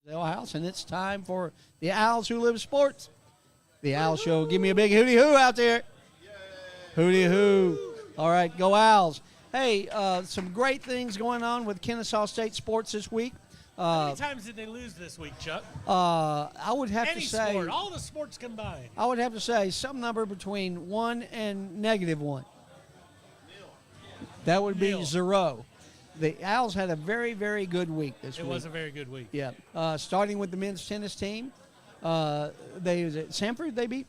Dale House, and it's time for the Owls Who Live Sports. The Owl Show. Give me a big hooty hoo out there. Hooty hoo. All right, go Owls. Hey, some great things going on with Kennesaw State sports this week. How many times did they lose this week, Chuck? I would have Any to say sport, all the sports combined. I would have to say some number between 1 and -1. That would be 0. The Owls had a very, very good week this week. It was a very good week. Yeah. Starting with the men's tennis team. Was it Sanford they beat?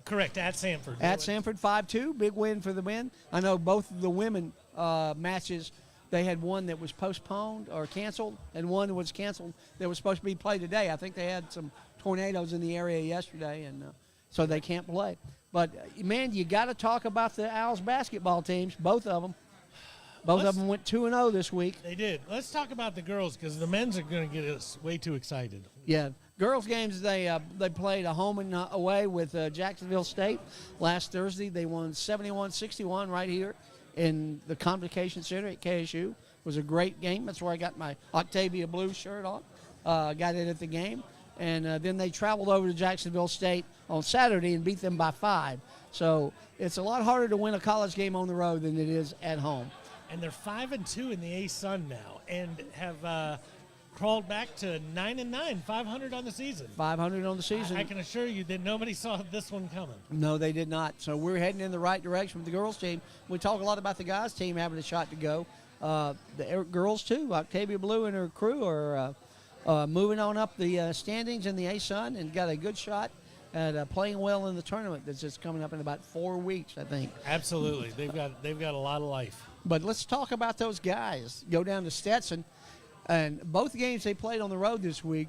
Correct, at Sanford. At Sanford, 5-2. Big win for the win. I know both of the women matches, they had one that was postponed or canceled and one that was canceled that was supposed to be played today. I think they had some tornadoes in the area yesterday, and so they can't play. But, man, you got to talk about the Owls basketball teams, both of them. Both of them went 2-0 this week. They did. Let's talk about the girls because the men's are going to get us way too excited. Yeah. Girls games, they played a home and away with Jacksonville State last Thursday. They won 71-61 right here in the Convocation Center at KSU. It was a great game. That's where I got my Octavia Blue shirt on. Got it at the game. And then they traveled over to Jacksonville State on Saturday and beat them by 5. So it's a lot harder to win a college game on the road than it is at home. And they're 5-2 in the A-Sun now, and have crawled back to 9-9, 500 on the season. 500 on the season. I can assure you that nobody saw this one coming. No, they did not. So we're heading in the right direction with the girls' team. We talk a lot about the guys' team having a shot to go. The girls too. Octavia Blue and her crew are moving on up the standings in the A-Sun and got a good shot at playing well in the tournament that's just coming up in about 4 weeks, I think. Absolutely, they've got a lot of life. But let's talk about those guys. Go down to Stetson, and both games they played on the road this week.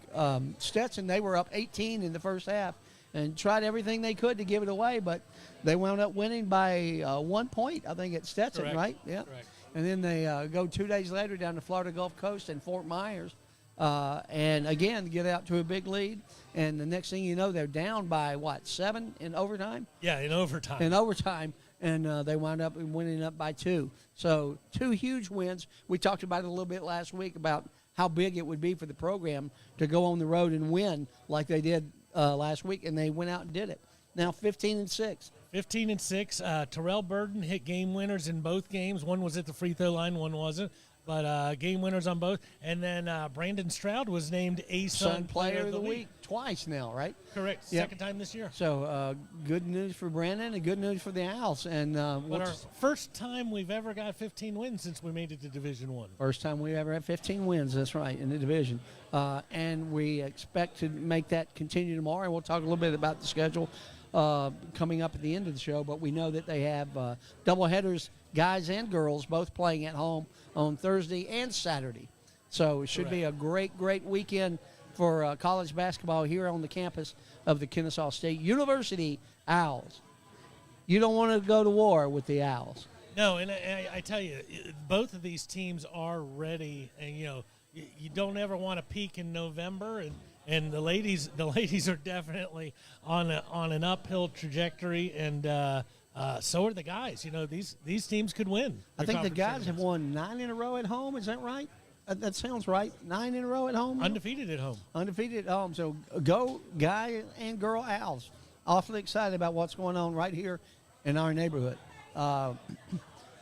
Stetson, they were up 18 in the first half and tried everything they could to give it away, but they wound up winning by 1 point, I think, at Stetson, Correct. right? Yeah. Correct. And then they go 2 days later down to Florida Gulf Coast and Fort Myers, and again get out to a big lead. And the next thing you know, they're down by, 7 in overtime? Yeah, in overtime. And they wound up winning up by 2. So 2 huge wins. We talked about it a little bit last week about how big it would be for the program to go on the road and win like they did last week, and they went out and did it. Now 15-6. 15-6. Terrell Burden hit game winners in both games. One was at the free throw line, one wasn't. But game winners on both. And then Brandon Stroud was named A-Sun Player of the Week. Twice now, right? Correct. Yep. Second time this year. So good news for Brandon and good news for the Owls. And but our first time we've ever got 15 wins since we made it to Division I. First time we ever had 15 wins, that's right, in the division. And we expect to make that continue tomorrow. And we'll talk a little bit about the schedule coming up at the end of the show. But we know that they have doubleheaders, guys and girls, both playing at home on Thursday and Saturday. So it should be a great, great weekend for college basketball here on the campus of the Kennesaw State University Owls. You don't want to go to war with the Owls. No, and I tell you, both of these teams are ready. And, you don't ever want to peak in November. And the ladies are definitely on an uphill trajectory, and so are the guys. These teams could win. I think the guys have won 9 in a row at home. Is that right? That sounds right. 9 in a row at home. Undefeated at home. Undefeated at home. So go, guy and girl Owls. Awfully excited about what's going on right here in our neighborhood.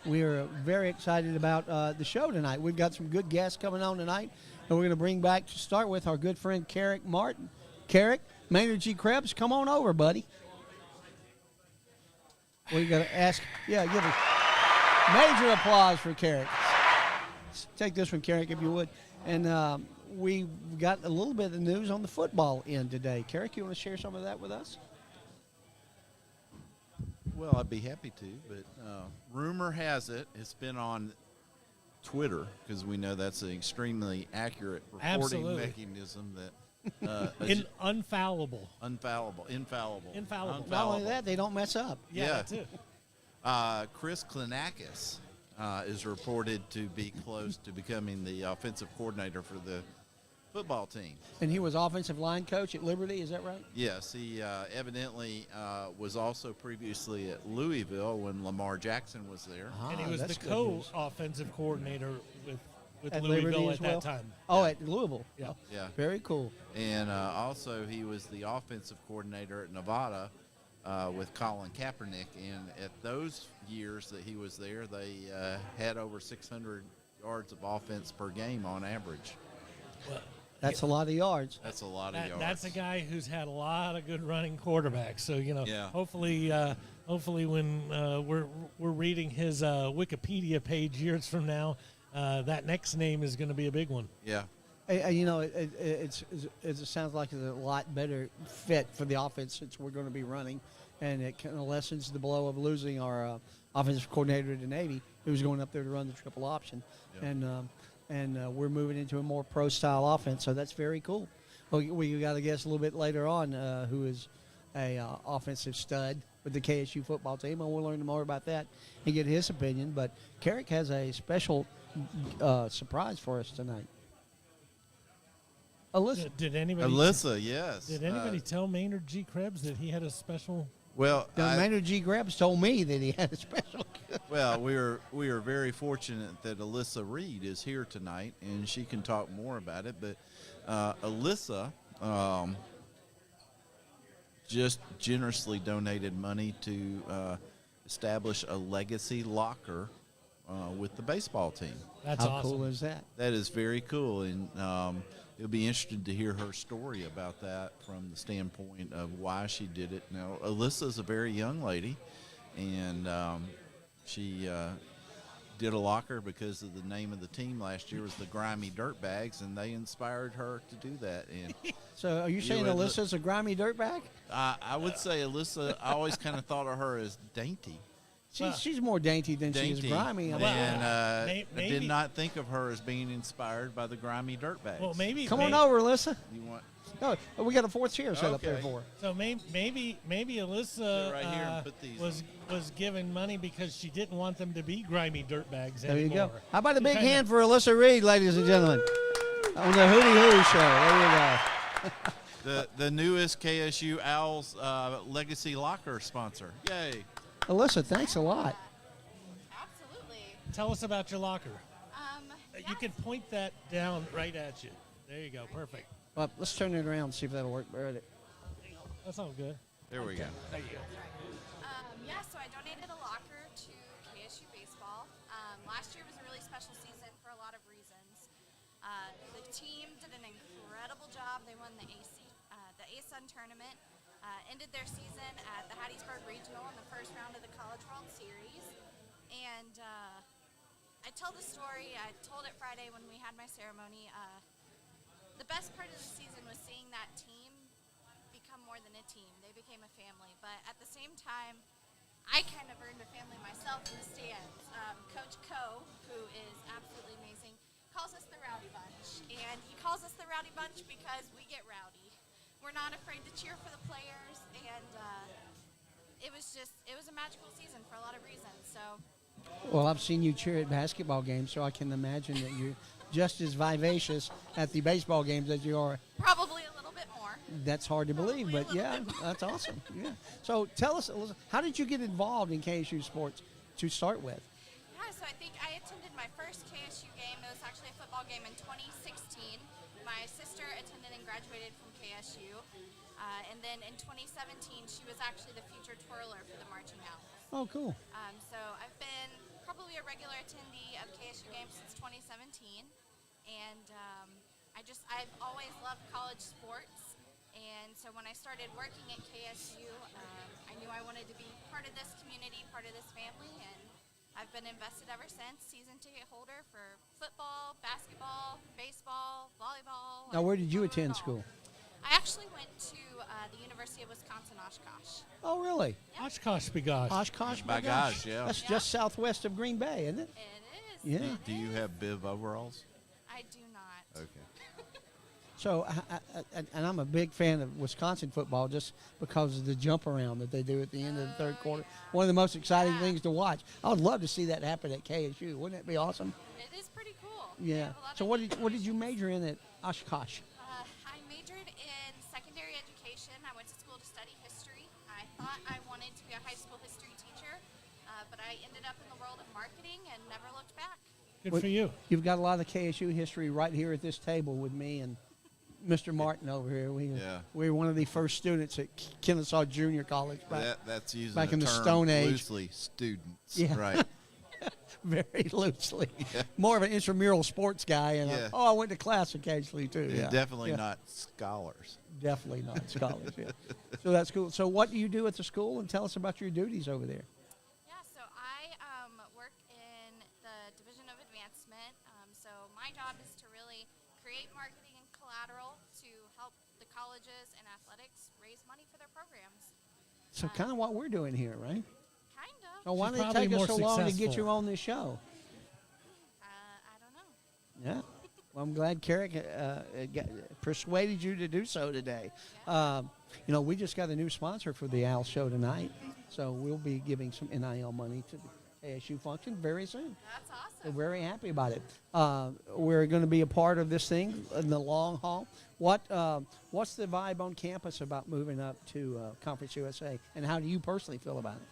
We are very excited about the show tonight. We've got some good guests coming on tonight, and we're going to bring back to start with our good friend Carrick Martin. Carrick, Maynard G. Krebs, come on over, buddy. We got to ask, give a major applause for Carrick. Take this one, Carrick, if you would. And we got a little bit of news on the football end today. Carrick, you want to share some of that with us? Well, I'd be happy to, but rumor has it, it's been on Twitter, because we know that's an extremely accurate reporting mechanism that infallible. Not only that, they don't mess up. Yeah. That too. Chris Klinakis is reported to be close to becoming the offensive coordinator for the football team. And he was offensive line coach at Liberty, is that right? Yes, he evidently was also previously at Louisville when Lamar Jackson was there. And he was the co-offensive coordinator with with At Louisville Liberty at as well? that time. Oh, at Louisville. Yeah. Oh, Yeah. very cool. And also, he was the offensive coordinator at Nevada with Colin Kaepernick. And at those years that he was there, they had over 600 yards of offense per game on average. Well, That's a lot of yards. That's a lot of yards. that's a guy who's had a lot of good running quarterbacks. So Yeah. hopefully when we're reading his Wikipedia page years from now, that next name is going to be a big one. Yeah. It sounds like it's a lot better fit for the offense since we're going to be running, and it kind of lessens the blow of losing our offensive coordinator to Navy, who's going up there to run the triple option, Yeah. and we're moving into a more pro-style offense, so that's very cool. We got to guess a little bit later on who is a offensive stud with the KSU football team, and we'll learn more about that and get his opinion. But Carrick has a special surprise for us tonight. Alyssa. Did anybody? Alyssa, yes. Did anybody tell Maynard G. Krebs that he had a special? Well, Maynard G. Krebs told me that he had a special. Well, we are very fortunate that Alyssa Reed is here tonight, and she can talk more about it. But Alyssa just generously donated money to establish a legacy locker with the baseball team. That's How awesome. cool is that? That is very cool, and it'll be interesting to hear her story about that from the standpoint of why she did it. Now, Alyssa's a very young lady, and she did a locker because of the name of the team last year was the Grimy Dirtbags, and they inspired her to do that. And So are you saying would Alyssa's a grimy dirtbag? I would say Alyssa, I always kind of thought of her as dainty. She's more dainty than she is grimy. And I maybe- did not think of her as being inspired by the Grimy Dirtbags. Well, maybe. Come on over, Alyssa. You want No, we got a fourth chair set up there Okay. for her. So maybe Alyssa Sit right here and put these was given money because she didn't want them to be grimy dirtbags There you anymore. go. How about a big Kinda- hand for Alyssa Reed, ladies and gentlemen, on the Hootie Hoo show. There you go. the newest KSU Owls Legacy Locker sponsor. Yay. Alyssa, thanks a lot. Absolutely. Tell us about your locker. You Yes. can point that down right at you. There you go. Perfect. Well, let's turn it around and see if that'll work. Ready? That sounds good. There we go. There you go. Yeah, so I donated a locker to KSU baseball. Last year was a really special season for a lot of reasons. The team did an incredible job. They won the ASUN tournament, ended their season at the Hattiesburg Regional in the first round of the College World Series. And I tell the story, I told it Friday when we had my ceremony. The best part of the season was seeing that team become more than a team. They became a family. But at the same time, I kind of earned a family myself in the stands. Coach Coe, who is absolutely amazing, calls us the Rowdy Bunch. And he calls us the Rowdy Bunch because we get rowdy. We're not afraid to cheer for the players. And it was a magical season for a lot of reasons. So Well, I've seen you cheer at basketball games, so I can imagine that you're just as vivacious at the baseball games as you are. probably a little bit more. That's hard to believe, Probably a but little yeah, bit more. that's awesome. Yeah. So tell us, Alyssa, how did you get involved in KSU sports to start with? Yeah, so I think I attended my first KSU game. It was actually a football game in 2016. My sister attended and graduated from KSU. And then in 2017, she was actually the featured twirler for the Marching Owls. Oh, cool. So I've been probably a regular attendee of KSU games since 2017. And I've always loved college sports. And so when I started working at KSU, I knew I wanted to be part of this community, part of this family, and I've been invested ever since. Season ticket holder for football, basketball, baseball, volleyball. Now, where did you I've covered attend it all. school? I actually went to the University of Wisconsin-Oshkosh. Oh, really? Oshkosh begosh. Oshkosh, My gosh, yeah. That's Yeah. just southwest of Green Bay, isn't it? It is. Yeah. It Do you is. have bib overalls? I do not. Okay. So, and I'm a big fan of Wisconsin football just because of the jump around that they do at the end of the third quarter. Yeah. One of the most exciting Yeah. things to watch. I would love to see that happen at KSU. Wouldn't that be awesome? It is pretty cool. They Yeah. have a lot So of what neat did you major in at Oshkosh? I majored in secondary education. I went to school to study history. I thought I wanted to be a high school history teacher, but I ended up in the world of marketing and never looked back. Good for you. You've got a lot of KSU history right here at this table with me and Mr. Martin over here. We were one of the first students at Kennesaw Junior College That's using back the in the term Stone Age. loosely, students. Yeah. Right. Very loosely. More of an intramural sports guy. And I went to class occasionally, too. Yeah, definitely not scholars. Definitely not scholars, yeah. So that's cool. So what do you do at the school? And tell us about your duties over there. Yeah, so I work in the Division of Advancement. So my job is to really create marketing and collateral to help the colleges and athletics raise money for their programs. So kind of what we're doing here, right? Kind of. So why She's did it probably take us more so long to get successful. you on this show? I don't know. Yeah. Well, I'm glad Carrick persuaded you to do so today. We just got a new sponsor for the Owl Show tonight, so we'll be giving some NIL money to the ASU function very soon. That's awesome. We're very happy about it. We're going to be a part of this thing in the long haul. What's the vibe on campus about moving up to Conference USA, and how do you personally feel about it?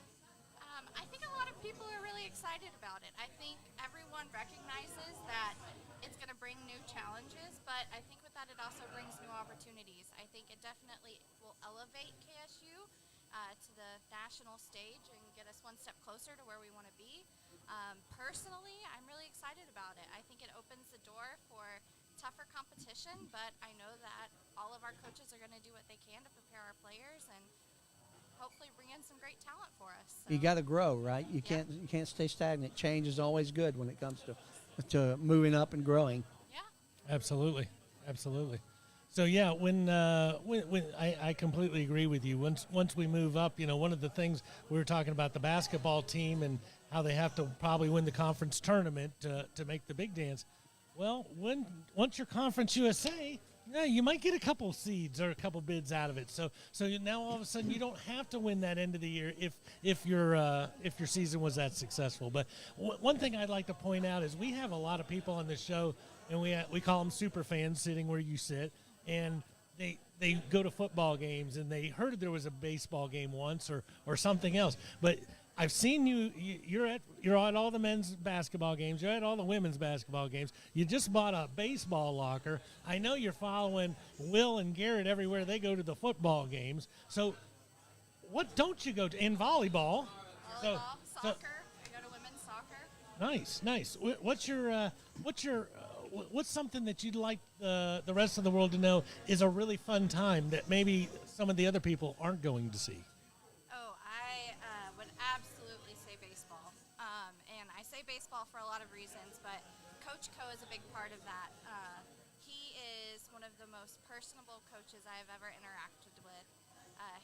I think a lot of people are really excited about it. I think everyone recognizes that it's going to bring new challenges, but I think with that it also brings new opportunities. I think it definitely will elevate KSU to the national stage and get us one step closer to where we want to be. Personally, I'm really excited about it. I think it opens the door for tougher competition, but I know that all of our coaches are going to do what they can to prepare our players and hopefully bring in some great talent for us. So. You got to grow, right? You can't stay stagnant. Change is always good when it comes to moving up and growing. Yeah. Absolutely. So yeah, when I completely agree with you. Once we move up, one of the things we were talking about the basketball team and how they have to probably win the conference tournament to make the big dance. Well, once you're Conference USA, you might get a couple seeds or a couple bids out of it. So now all of a sudden you don't have to win that end of the year if your season was that successful. But one thing I'd like to point out is we have a lot of people on this show, and we call them super fans sitting where you sit, and they go to football games and they heard there was a baseball game once or something else, but I've seen you're at all the men's basketball games. You're at all the women's basketball games. You just bought a baseball locker. I know you're following Will and Garrett everywhere they go to the football games. So what don't you go to in volleyball? Volleyball, soccer. I go to women's soccer. Nice. What's something that you'd like the rest of the world to know is a really fun time that maybe some of the other people aren't going to see? I would absolutely say baseball. And I say baseball for a lot of reasons, but Coach Co is a big part of that. He is one of the most personable coaches I have ever interacted with.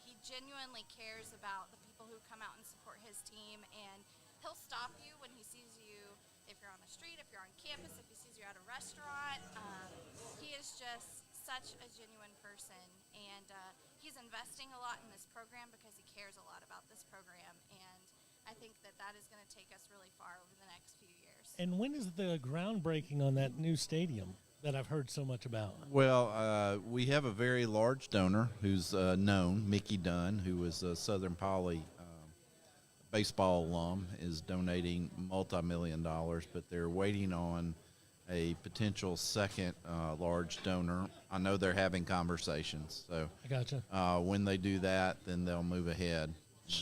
He genuinely cares about the people who come out and support his team, and he'll stop you when he sees you if you're on the street, if you're on campus, if he sees you at a restaurant. He is just such a genuine person, and he's investing a lot in this program because he cares a lot about this program, and I think that is going to take us really far over the next few years. And when is the groundbreaking on that new stadium that I've heard so much about? Well, we have a very large donor who's known, Mickey Dunn, who was a Southern Poly baseball alum, is donating multi-million dollars, but they're waiting on a potential second large donor. I know they're having conversations, so I gotcha. When they do that, then they'll move ahead.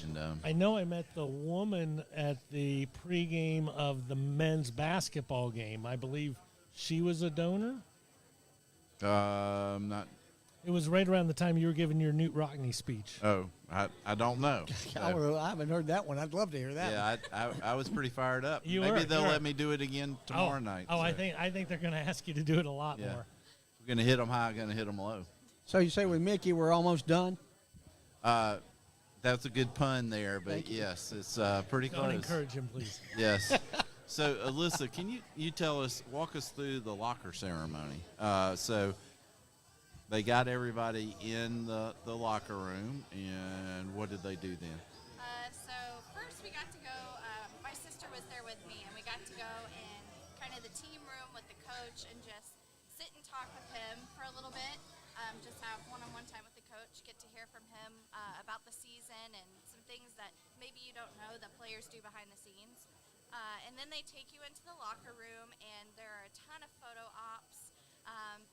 And I know I met the woman at the pregame of the men's basketball game. I believe she was a donor. not. It was right around the time you were giving your Newt Rockney speech. Oh, I don't know. I haven't heard that one. I'd love to hear that. Yeah, I was pretty fired up. You Maybe were, they'll you were. let me do it again tomorrow night. Oh, so. I think they're going to ask you to do it a lot Yeah. more. We're going to hit them high, going to hit them low. So you say with Mickey, we're almost done? That's a good pun there, but yes, it's pretty Don't close. encourage him, please. Yes. So, Alyssa, can you walk us through the locker ceremony? So they got everybody in the locker room, and what did they do then? So first we got to go, my sister was there with me, and we got to go in kind of the team room with the coach and just sit and talk with him for a little bit, just have one-on-one time with the coach, get to hear from him about the season and some things that maybe you don't know that players do behind the scenes. And then they take you into the locker room, and there are a ton of photo ops,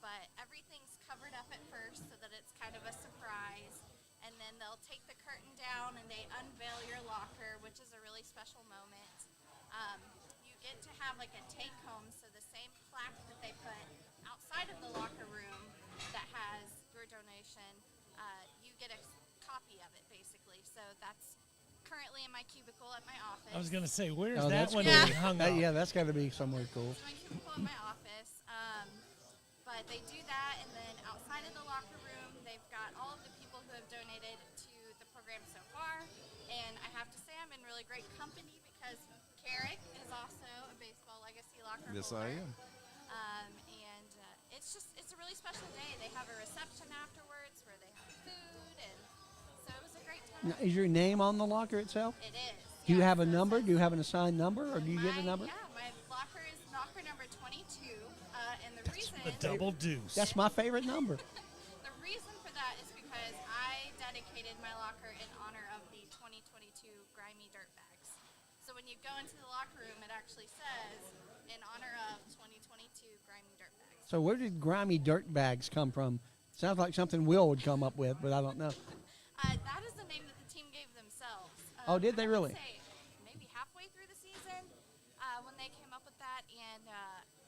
but everything's covered up at first so that it's kind of a surprise. And then they'll take the curtain down, and they unveil your locker, which is a really special moment. You get to have like a take-home, so the same plaque that they put outside of the locker room that has your donation, you get a copy of it, basically. So that's currently in my cubicle at my office. I was going to say, where's Oh, that that's one cool. being hung up? Yeah, that's got to be somewhere cool. It's my cubicle at my office. But they do that, and then outside of the locker room, they've got all of the people who have donated to the program so far. And I have to say I'm in really great company because Carrick is also a baseball legacy locker Yes, holder. I am. It's a really special day. They have a reception afterwards where they have food, and so it was a great time. Now, is your name on the locker itself? It is. Do you yes, have a so it number? says- Do you have an assigned number, or do you get a number? Yeah, my locker is locker number 22, and the reason The double deuce. That's my favorite number. the reason for that is because I dedicated my locker in honor of the 2022 Grimy Dirtbags. So when you go into the locker room, it actually says in honor of 2022 Grimy Dirtbags. So where did grimy dirt bags come from? Sounds like something Will would come up with, but I don't know. That is the name that the team gave themselves. Oh, did they I really? would say maybe halfway through the season when they came up with that, and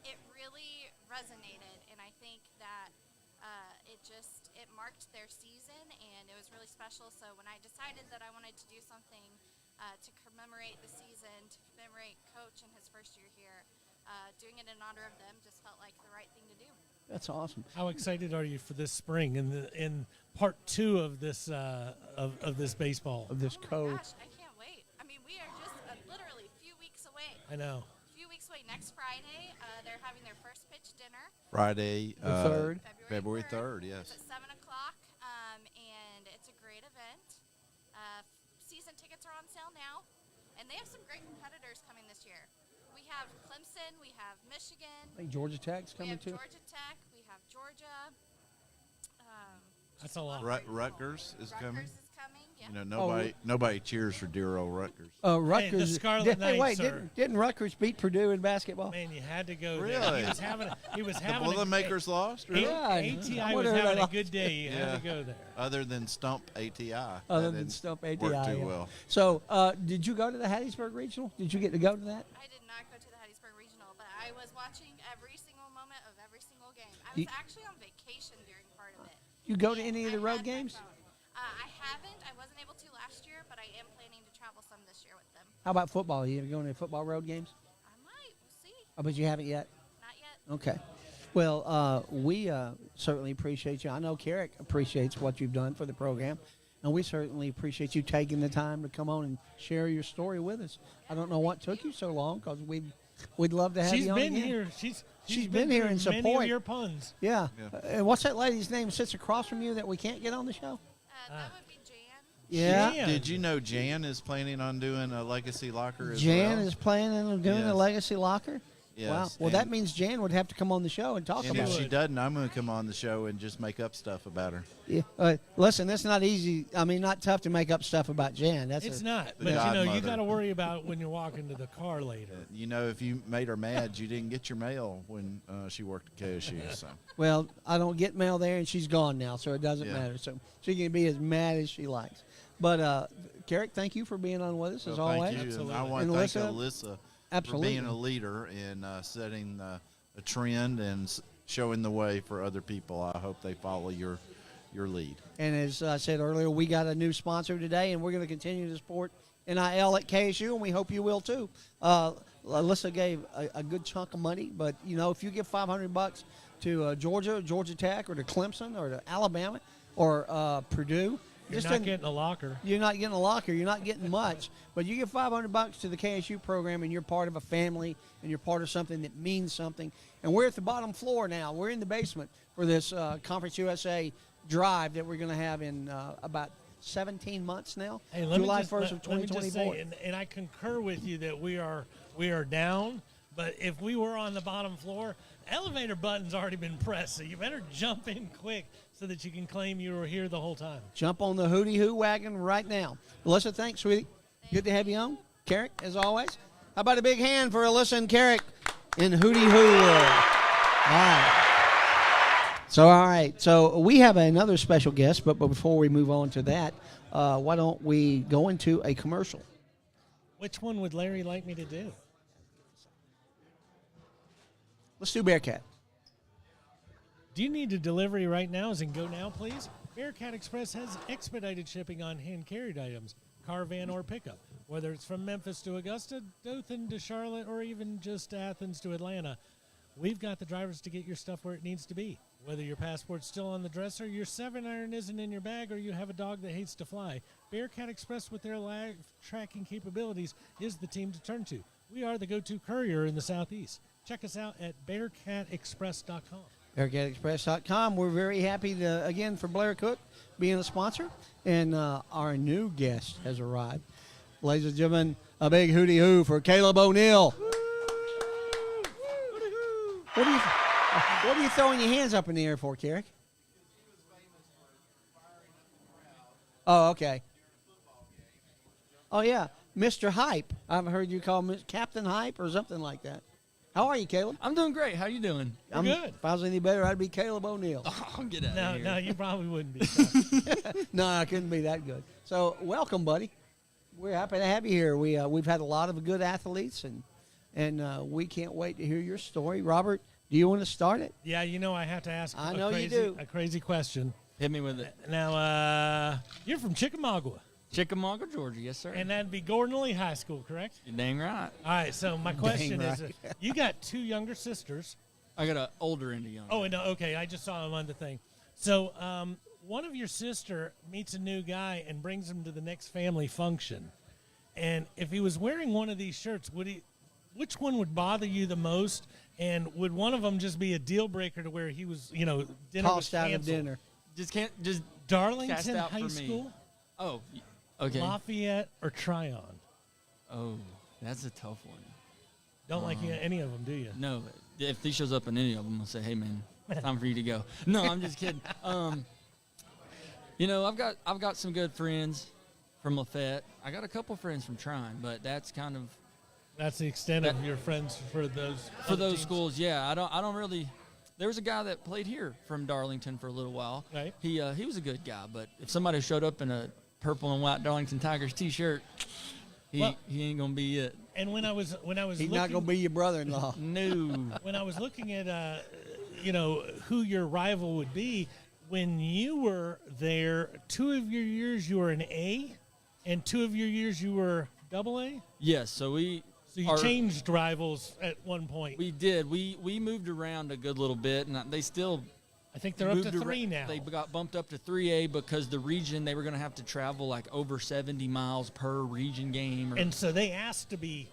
it really resonated. And I think that it marked their season, and it was really special. So when I decided that I wanted to do something to commemorate the season, to commemorate Coach in his first year here, doing it in honor of them just felt like the right thing to do. That's awesome. How excited are you for this spring and in part 2 of this of this baseball? Of this Oh my code. gosh, I can't wait. I mean, we are just literally a few weeks away. I know. A few weeks away. Next Friday, they're having their first pitch dinner. Friday, The 3rd. February 3rd, yes. It's at 7 o'clock, and it's a great event. Season tickets are on sale now, and they have some great competitors coming this year. We have Clemson, we have Michigan, I think Georgia Tech's we coming have too. Georgia Tech, we have Georgia. That's a lot. Rutgers is coming. Rutgers is coming, yeah. You know, nobody cheers for dear old Rutgers. Rutgers. Scarlet Hey, wait, Knights are- didn't Rutgers beat Purdue in basketball? Man, you had to go Really? there. He was The having Boilermakers lost, really? Yeah, I ATI wonder was who they having a lost good day. You had Yeah. to go there. Other than Stump ATI. Other That than didn't Stump ATI. work too yeah. well. So, did you go to the Hattiesburg Regional? Did you get to go to that? I did not go to the Hattiesburg Regional, but I was watching every single moment of every single game. I was You- actually on vacation during part of it. You go to And any of I the road had my games? phone. I haven't. I wasn't able to last year, but I am planning to travel some this year with them. How about football? You ever going to football road games? I might. We'll see. Oh, but you haven't yet? Not yet. Okay. Well, we certainly appreciate you. I know Carrick appreciates what you've done for the program, and we certainly appreciate you taking the time to come on and share your story with us. I don't know what took you so long, because we'd love to have She's you on been again. here. She's been here through in many support. of your puns. Yeah. Yeah. And what's that lady's name sits across from you that we can't get on the show? That would be Jan. Yeah. Jan. Did you know Jan is planning on doing a legacy locker as Jan well? is planning on doing a Yes. legacy locker? Yes, Wow. Well, that and- means Jan would have to come on the show and talk And about if it. she doesn't, I'm going to come on the show and just make up stuff about her. Yeah. Listen, that's not easy. I mean, not tough to make up stuff about Jan. That's It's a, not, The but you godmother. got to worry about when you're walking to the car later. You know, if you made her mad, you didn't get your mail when she worked at KSU. So Well, I don't get mail there, and she's gone now, so it doesn't Yeah. matter. So she can be as mad as she likes. But, Carrick, thank you for being on with us, as well, always. thank you. Absolutely. And I want And to thank Alyssa? Alyssa Absolutely. for being a leader and setting a trend and showing the way for other people. I hope they follow your lead. And as I said earlier, we got a new sponsor today, and we're going to continue to support NIL at KSU, and we hope you will too. Alyssa gave a good chunk of money, but you know, if you give $500 to Georgia Tech, or to Clemson, or to Alabama, or Purdue, You're just not in- getting a locker. You're not getting a locker. You're not getting much. But you give $500 to the KSU program, and you're part of a family, and you're part of something that means something. And we're at the bottom floor now. We're in the basement for this Conference USA drive that we're going to have in about 17 months now. Hey, let July me just, 1st let, of let me just 2024. say, and I concur with you that we are down. But if we were on the bottom floor, elevator button's already been pressed, so you better jump in quick so that you can claim you were here the whole time. Jump on the Hootie Hoo wagon right now. Alyssa, thanks, sweetie. Good to have you on. Carrick, as always. How about a big hand for Alyssa and Carrick in Hootie Hoo World? All right. So we have another special guest, but before we move on to that, why don't we go into a commercial? Which one would Larry like me to do? Let's do Bearcat. Do you need a delivery right now? As in go now, please? Bearcat Express has expedited shipping on hand-carried items, car, van, or pickup. Whether it's from Memphis to Augusta, Dothan to Charlotte, or even just Athens to Atlanta, we've got the drivers to get your stuff where it needs to be. Whether your passport's still on the dresser, your 7-iron isn't in your bag, or you have a dog that hates to fly, Bearcat Express with their live tracking capabilities is the team to turn to. We are the go-to courier in the Southeast. Check us out at BearcatExpress.com. BearcatExpress.com. We're very happy, again, for Blair Cook being a sponsor. And our new guest has arrived. Ladies and gentlemen, a big hootie hoo for Caleb O'Neill. What are you throwing your hands up in the air for, Carrick? Oh, okay. Oh, yeah. Mr. Hype. I've heard you call him Captain Hype or something like that. How are you, Caleb? I'm doing great. How you doing? I'm good. If I was any better, I'd be Caleb O'Neill. Oh, get out of here. No, you probably wouldn't be. No, I couldn't be that good. So, welcome, buddy. We're happy to have you here. We've had a lot of good athletes, and we can't wait to hear your story. Robert, do you want to start it? Yeah, I have to ask a crazy question. Hit me with it. Now, you're from Chickamauga. Chickamauga, Georgia. Yes, sir. And that'd be Gordon Lee High School, correct? You're dang right. All right, so my question is, you got 2 younger sisters. I got an older and a younger. Oh, no, okay, I just saw him on the thing. So one of your sister meets a new guy and brings him to the next family function. And if he was wearing one of these shirts, which one would bother you the most? And would one of them just be a deal breaker to where he was, dinner Tossed was out of canceled? dinner. Just can't cast Darlington out High for me. School, Oh, okay. Lafayette, or Tryon? Oh, that's a tough one. Don't like any of them, do you? No, if he shows up in any of them, I'll say, hey, man, time for you to go. No, I'm just kidding. I've got some good friends from Lafayette. I got a couple friends from Tryon, but that's kind of That's the extent of your friends for those teams. schools. Yeah, I don't really. There was a guy that played here from Darlington for a little while. Right. He was a good guy, but if somebody showed up in a purple and white Darlington Tigers T-shirt, he ain't gonna be it. And when I was He's not going to be your brother-in-law. No. when I was looking at who your rival would be, when you were there, 2 of your years you were an A, and 2 of your years you were AA. Yes. So you changed rivals at one point. We did. We moved around a good little bit, and they still. I think they're up to 3 now. They got bumped up to 3A because the region, they were going to have to travel like over 70 miles per region game. And so they asked to be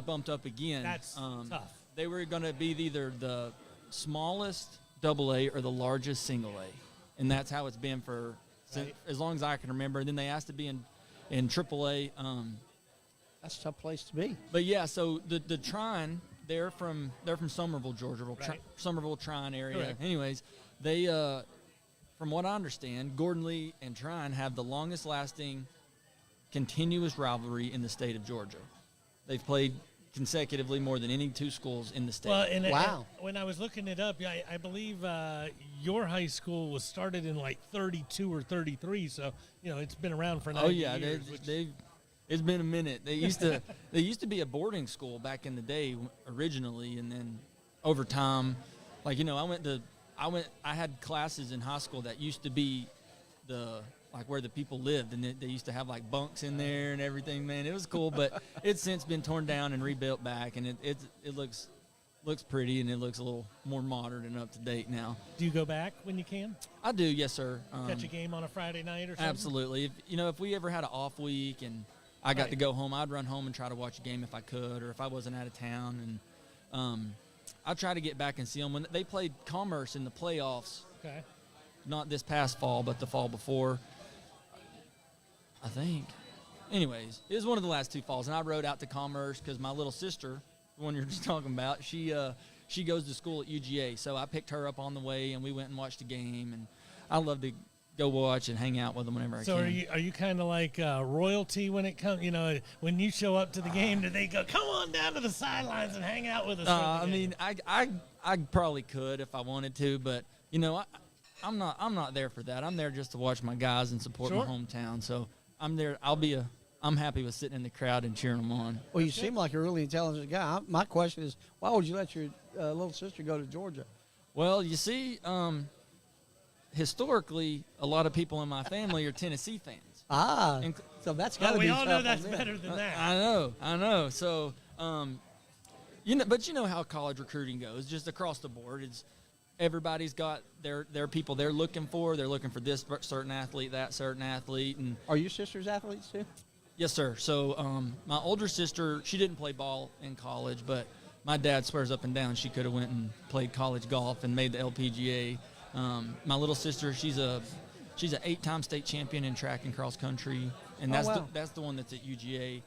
bumped up again. That's tough. They were going to be either the smallest AA or the largest single A. And that's how it's been since as long as I can remember. And then they asked to be in AAA. That's a tough place to be. But, yeah, so the Trine – they're from Somerville, Georgia, Somerville, Trine area. Correct. Anyways, they, from what I understand, Gordon Lee and Trine have the longest-lasting continuous rivalry in the state of Georgia. They've played consecutively more than any 2 schools in the state. Well, Wow. And when I was looking it up, I believe your high school was started in like 32 or 33, so it's been around for 90 years. It's been a minute. They used to be a boarding school back in the day originally, and then over time, I had classes in high school that used to be where the people lived, and they used to have like bunks in there and everything. Man, it was cool, but it's since been torn down and rebuilt back, and it looks pretty, and it looks a little more modern and up to date now. Do you go back when you can? I do, yes, sir. Catch a game on a Friday night or something? Absolutely. If we ever had an off week and I got to go home, I'd run home and try to watch a game if I could, or if I wasn't out of town. And I'd try to get back and see them. When they played Commerce in the playoffs, okay, not this past fall, but the fall before, I think. Anyways, it was one of the last 2 falls, and I rode out to Commerce because my little sister, the one you're just talking about, she goes to school at UGA. So I picked her up on the way, and we went and watched a game. And I love to go watch and hang out with them whenever I So can. are you kind of like royalty when it comes? When you show up to the game, do they go, "Come on down to the sidelines and hang out with us"? I mean, I probably could if I wanted to, but I'm not there for that. I'm there just to watch my guys and support my hometown. So I'm there. I'm happy with sitting in the crowd and cheering them on. Well, you seem like a really intelligent guy. My question is, why would you let your little sister go to Georgia? Well, you see, historically, a lot of people in my family are Tennessee fans. Ah, so that's got to be we all know tough that's on them. better than that. I know. So, but you know how college recruiting goes, just across the board. It's everybody's got their people they're looking for. They're looking for this certain athlete, that certain athlete, and Are your sisters athletes too? yes, sir. So, my older sister, she didn't play ball in college, but my dad swears up and down she could have went and played college golf and made the LPGA. My little sister, she's an 8-time state champion in track and cross country, and that's the one that's at UGA.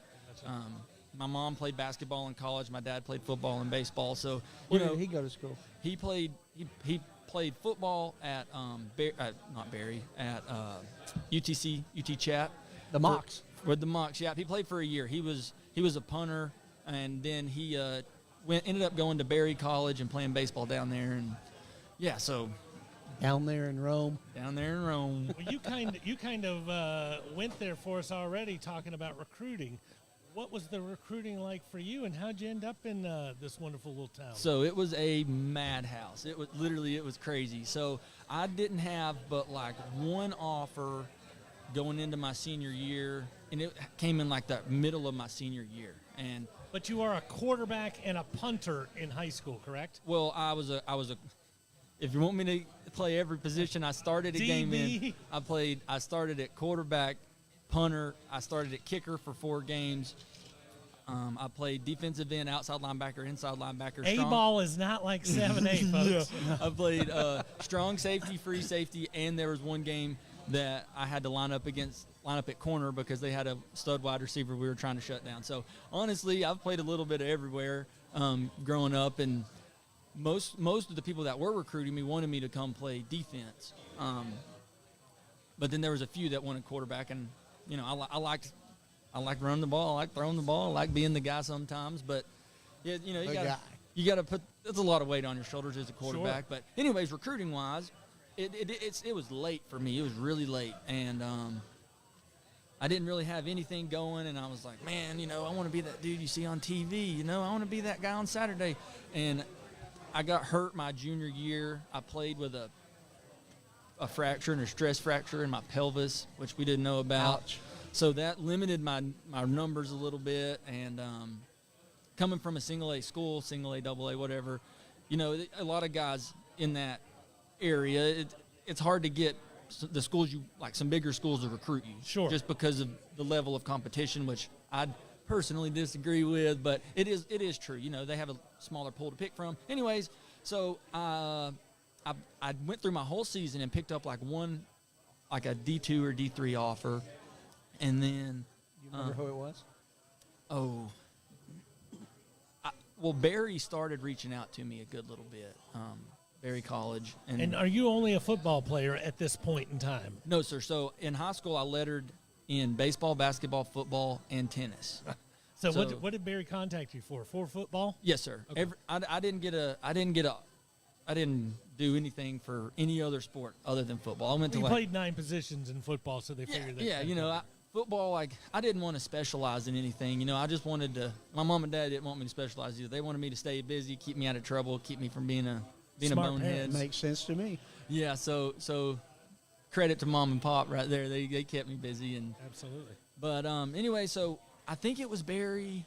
My mom played basketball in college. My dad played football and baseball. So Where did he go to school? he played football at not Barry at UTC UT Chat. The Mocs. With the Mocs, yeah. He played for a year. He was a punter, and then he ended up going to Barry College and playing baseball down there, and yeah, so Down there in Rome. down there in Rome. Well, you kind of went there for us already, talking about recruiting. What was the recruiting like for you, and how'd you end up in this wonderful little town? So it was a madhouse. It was crazy. So I didn't have but like one offer going into my senior year, and it came in like the middle of my senior year. And But you are a quarterback and a punter in high school, correct? well, I was a. If you want me to play every position, I started a game in. I started at quarterback, punter. I started at kicker for 4 games. I played defensive end, outside linebacker, inside linebacker. A-ball is not like 7A, folks. I played strong safety, free safety, and there was one game that I had to line up at corner because they had a stud wide receiver we were trying to shut down. So honestly, I've played a little bit of everywhere growing up, and most of the people that were recruiting me wanted me to come play defense. But then there was a few that wanted quarterback, and I liked running the ball, I like throwing the ball, I like being the guy sometimes. But yeah, you got to put that's a lot of weight on your shoulders as a quarterback. But anyways, recruiting wise, it was late for me. It was really late, and I didn't really have anything going. And I was like, man, I want to be that dude you see on TV. I want to be that guy on Saturday. And I got hurt my junior year. I played with a fracture and a stress fracture in my pelvis, which we didn't know about. Ouch. So that limited my numbers a little bit. And coming from a single A school, single A, double A, whatever, a lot of guys in that area, it's hard to get the schools some bigger schools to recruit you. Sure. Just because of the level of competition, which I personally disagree with, but it is true. They have a smaller pool to pick from. Anyways, so I went through my whole season and picked up a D2 or D3 offer, and then You remember who it was? Barry started reaching out to me a good little bit. Barry College, And are you only a football player at this point in time? No, sir. So in high school, I lettered in baseball, basketball, football, and tennis. So what did Barry contact you for? For football? Yes, sir. Okay. I didn't do anything for any other sport other than football. I went You to played 9 positions in football, so they figured that. Yeah. Football, I didn't want to specialize in anything. I just wanted to. My mom and dad didn't want me to specialize either. They wanted me to stay busy, keep me out of trouble, keep me from being a Smart bonehead. parents. Makes sense to me. Yeah. So credit to mom and pop right there. They kept me busy. And Absolutely. but anyway, so I think it was Barry.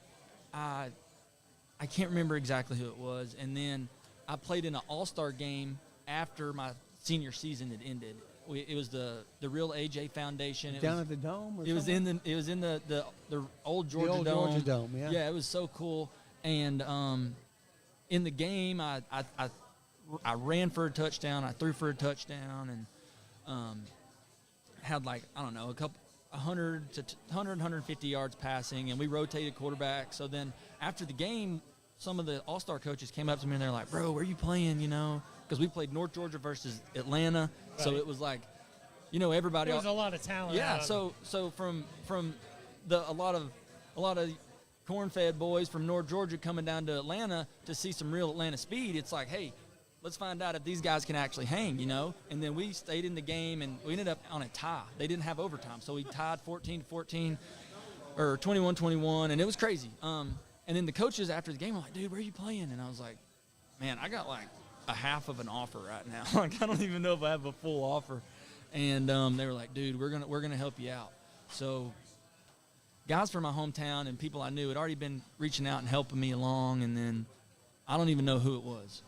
I can't remember exactly who it was. And then I played in an all-star game after my senior season had ended. It was the Real AJ Foundation. Down at the Dome? Or It was something? in the old Georgia old Dome. Georgia Dome, yeah. Yeah, it was so cool. And in the game, I ran for a touchdown. I threw for a touchdown, and had a couple 100 to 150 yards passing, and we rotated quarterback. So then after the game, some of the all-star coaches came up to me and they're like, "Bro, where are you playing?" Because we played North Georgia versus Atlanta, so Right. it was like everybody. There was a lot of talent. Yeah, out of so from a lot of corn-fed boys from North Georgia coming down to Atlanta to see some real Atlanta speed, it's like, hey, let's find out if these guys can actually hang, And then we stayed in the game, and we ended up on a tie. They didn't have overtime, so we tied 14-14 or 21-21, and it was crazy. And then the coaches after the game were like, dude, where are you playing? And I was like, man, I got like a half of an offer right now. Like, I don't even know if I have a full offer. And they were like, dude, we're gonna help you out. So guys from my hometown and people I knew had already been reaching out and helping me along, and then I don't even know who it was.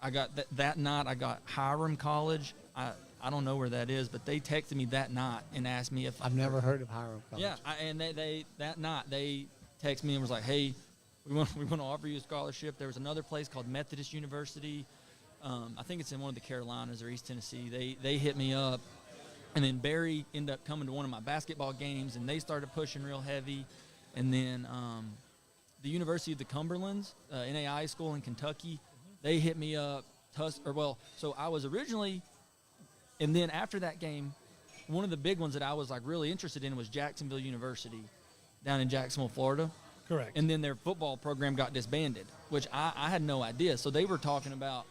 I got that night. I got Hiram College. I don't know where that is, but they texted me that night and asked me if I've never heard of Hiram College. Yeah, and they that night they texted me and was like, hey, we want to offer you a scholarship. There was another place called Methodist University. I think it's in one of the Carolinas or East Tennessee. They hit me up. And then Barry ended up coming to one of my basketball games, and they started pushing real heavy. And then the University of the Cumberlands, NAI school in Kentucky, they hit me up. So I was originally, and then after that game, one of the big ones that I was like really interested in was Jacksonville University down in Jacksonville, Florida. Correct. And then their football program got disbanded, which I had no idea. So they were talking about,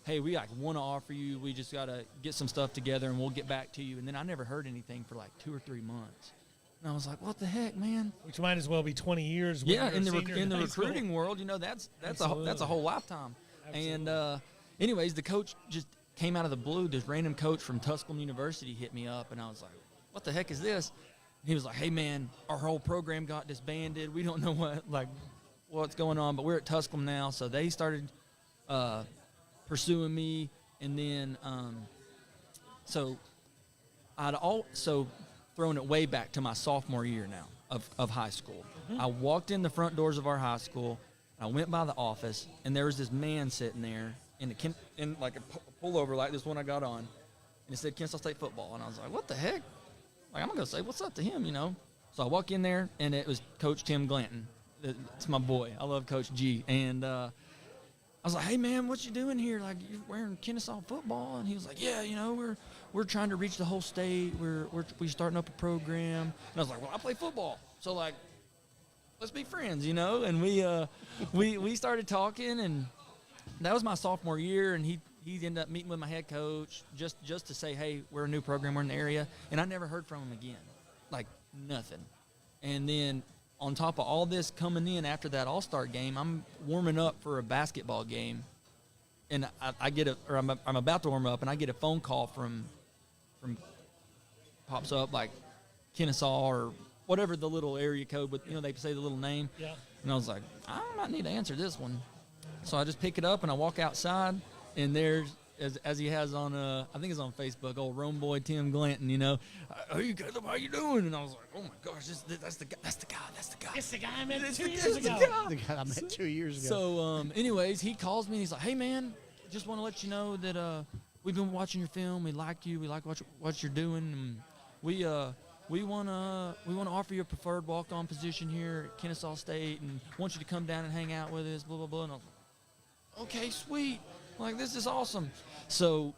hey, we like want to offer you. We just got to get some stuff together and we'll get back to you. And then I never heard anything for like 2 or 3 months. And I was like, what the heck, man? Which might as well be 20 years. Yeah, when you're in the high school. recruiting world, that's a whole lifetime. Absolutely. And anyways, the coach just came out of the blue. This random coach from Tusculum University hit me up, and I was like, what the heck is this? And he was like, hey, man, our whole program got disbanded. We don't know what's going on, but we're at Tusculum now. So they started pursuing me, and then so throwing it way back to my sophomore year now of high school. I walked in the front doors of our high school. I went by the office, and there was this man sitting there in like a pullover like this one I got on, and it said Kennesaw State football. And I was like, what the heck? Like, I'm going to say, what's up to him, So I walk in there, and it was Coach Tim Glanton. It's my boy. I love Coach G. And I was like, hey, man, what you doing here? Like, you're wearing Kennesaw football? And he was like, yeah, we're trying to reach the whole state. We're starting up a program. And I was like, well, I play football. So, like, let's be friends, And we started talking, and that was my sophomore year, and he ended up meeting with my head coach just to say, hey, we're a new program, we're in the area. And I never heard from him again, like nothing. And then on top of all this coming in after that All-Star game, I'm warming up for a basketball game, and I'm about to warm up, and I get a phone call from pops up like Kennesaw or whatever the little area code, but they say the little name. Yeah. And I was like, I might need to answer this one. So I just pick it up and I walk outside, and there's, as he has on, I think it's on Facebook, old Rome boy Tim Glanton, hey Caleb, how you doing? And I was like, oh my gosh, that's the guy. It's the guy I met 2 years ago. The guy I met 2 years ago. So, anyways, he calls me and he's like, hey man, just want to let you know that we've been watching your film. We like you. We like what you're doing, and we want to offer you a preferred walk-on position here at Kennesaw State, and want you to come down and hang out with us. Blah blah blah. And I was like, okay, sweet. Like, this is awesome. So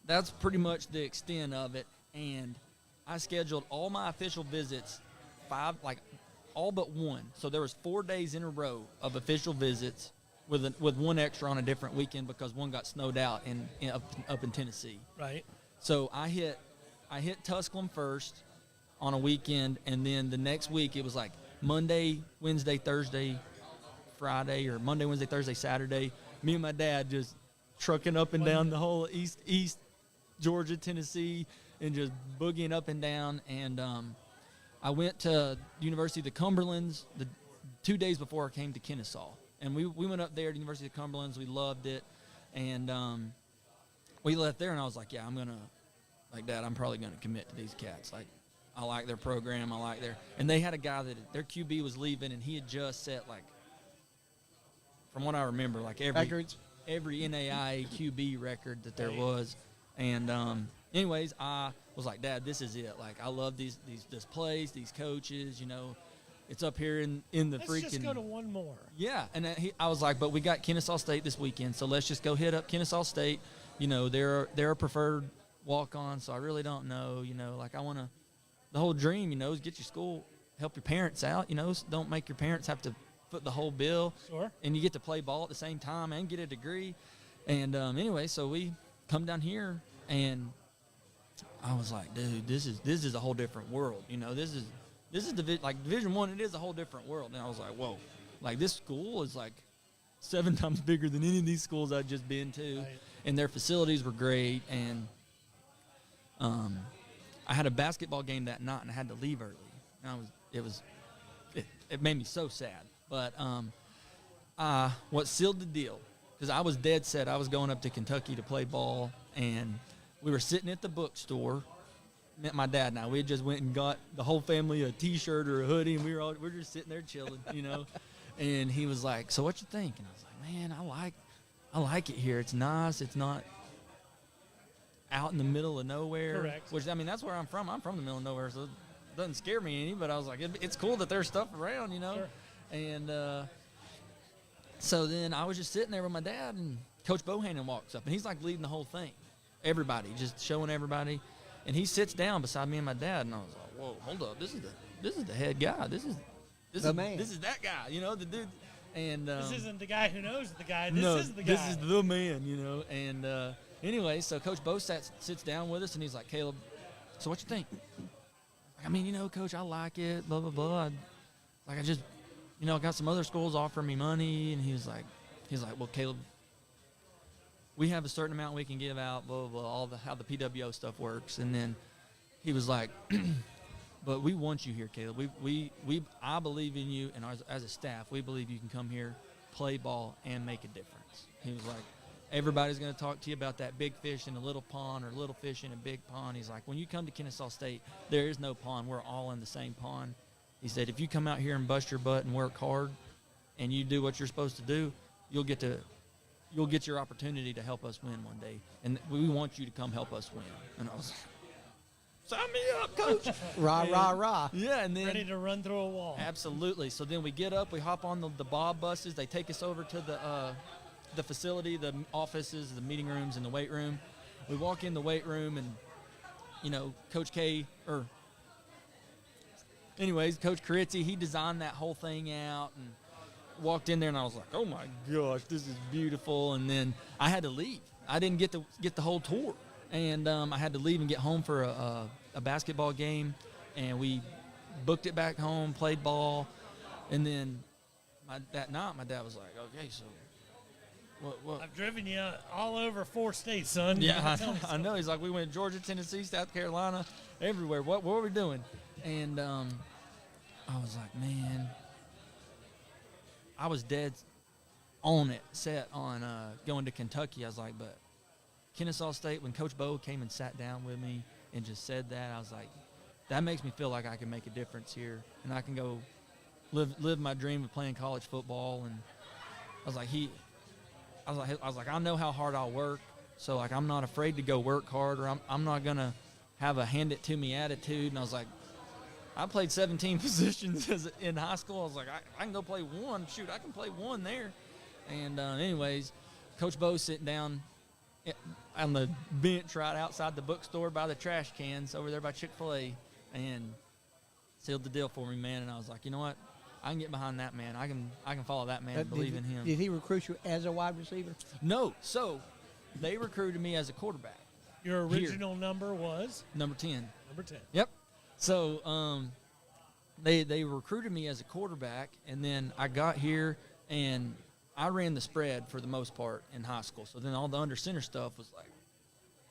that's pretty much the extent of it. And I scheduled all my official visits, all but one. So there was 4 days in a row of official visits with one extra on a different weekend because one got snowed out up in Tennessee. Right. So I hit Tusculum first on a weekend, and then the next week it was like Monday, Wednesday, Thursday, Friday, or Monday, Wednesday, Thursday, Saturday. Me and my dad just trucking up and down the whole east Georgia, Tennessee, and just boogieing up and down. And I went to University of the Cumberlands the 2 days before I came to Kennesaw. And we went up there to University of the Cumberlands. We loved it. And we left there, and I was like, yeah, Dad, I'm probably going to commit to these cats. Like, I like their program. And they had a guy that their QB was leaving, and he had just set, like, from what I remember, like every NAI QB record that there was. And anyways, I was like, Dad, this is it. Like, I love this place, these coaches, It's up here in the Let's freaking. Let's just go to one more. Yeah, and I was like, but we got Kennesaw State this weekend, so let's just go hit up Kennesaw State. They're a preferred walk on, so I really don't know. Like I want to. The whole dream, is get your school, help your parents out. Don't make your parents have to foot the whole bill. Sure. And you get to play ball at the same time and get a degree. And anyway, so we come down here, and I was like, dude, this is a whole different world. This is Division I. It is a whole different world. And I was like, whoa, like this school is like 7 times bigger than any of these schools I'd just been to, Right. and their facilities were great. And I had a basketball game that night, and I had to leave early. And it made me so sad. But what sealed the deal, because I was dead set, I was going up to Kentucky to play ball, and we were sitting at the bookstore. Met my dad and I. We had just went and got the whole family a T-shirt or a hoodie, and we're just sitting there chilling, And he was like, "So what you think?" And I was like, "Man, I like it here. It's nice. It's not out in the middle of nowhere." Correct. Which, that's where I'm from. I'm from the middle of nowhere, so it doesn't scare me any. But I was like, it's cool that there's stuff around, Sure. And so then I was just sitting there with my dad, and Coach Bohannon walks up, and he's like leading the whole thing. Everybody, just showing everybody. And he sits down beside me and my dad, and I was like, "Whoa, hold up! This is the head guy. This is The man. This is that guy, the dude." And This isn't the guy who knows the guy. no, This is the guy. This is the man, And anyway, so Coach Bo sits down with us, and he's like, "Caleb, so what you think?" Coach, I like it. Blah blah blah. I just, I got some other schools offering me money, and he's like, "Well, Caleb, we have a certain amount we can give out, blah, blah, blah, how the PWO stuff works." And then he was like, "But we want you here, Caleb. I believe in you, and as a staff, we believe you can come here, play ball, and make a difference." He was like, "Everybody's going to talk to you about that big fish in a little pond or little fish in a big pond." He's like, "When you come to Kennesaw State, there is no pond. We're all in the same pond." He said, "If you come out here and bust your butt and work hard, and you do what you're supposed to do, you'll get your opportunity to help us win one day, and we want you to come help us win." And I was like, "Sign me up, Coach!" Rah, rah, rah. Yeah, and then ready to run through a wall. absolutely. So then we get up, we hop on the Bob buses. They take us over to the facility, the offices, the meeting rooms, and the weight room. We walk in the weight room, and Coach K anyways, Coach Carizzi, he designed that whole thing out, and walked in there, and I was like, "Oh my gosh, this is beautiful." And then I had to leave. I didn't get the whole tour, and I had to leave and get home for a basketball game, and we booked it back home, played ball, and then that night my dad was like, "Okay, so what?" I've driven you all over 4 states, son. Yeah, Tell me I know. He's like, "We went to Georgia, Tennessee, South Carolina, everywhere. What were we doing?" And I was like, man, I was dead set on going to Kentucky. I was like, but Kennesaw State, when Coach Bo came and sat down with me and just said that, I was like, that makes me feel like I can make a difference here, and I can go live my dream of playing college football. And I was like, I know how hard I'll work, so like I'm not afraid to go work hard, or I'm not gonna have a hand it to me attitude. And I was like, I played 17 positions in high school. I was like, I can go play one. Shoot, I can play one there. And anyways, Coach Bo sitting down on the bench right outside the bookstore by the trash cans over there by Chick-fil-A, and sealed the deal for me, man. And I was like, you know what? I can get behind that man. I can follow that man and believe in him. Did he recruit you as a wide receiver? No. So they recruited me as a quarterback. Your original number was? Number 10. Number 10. Yep. So they recruited me as a quarterback, and then I got here, and I ran the spread for the most part in high school. So then all the under center stuff was like,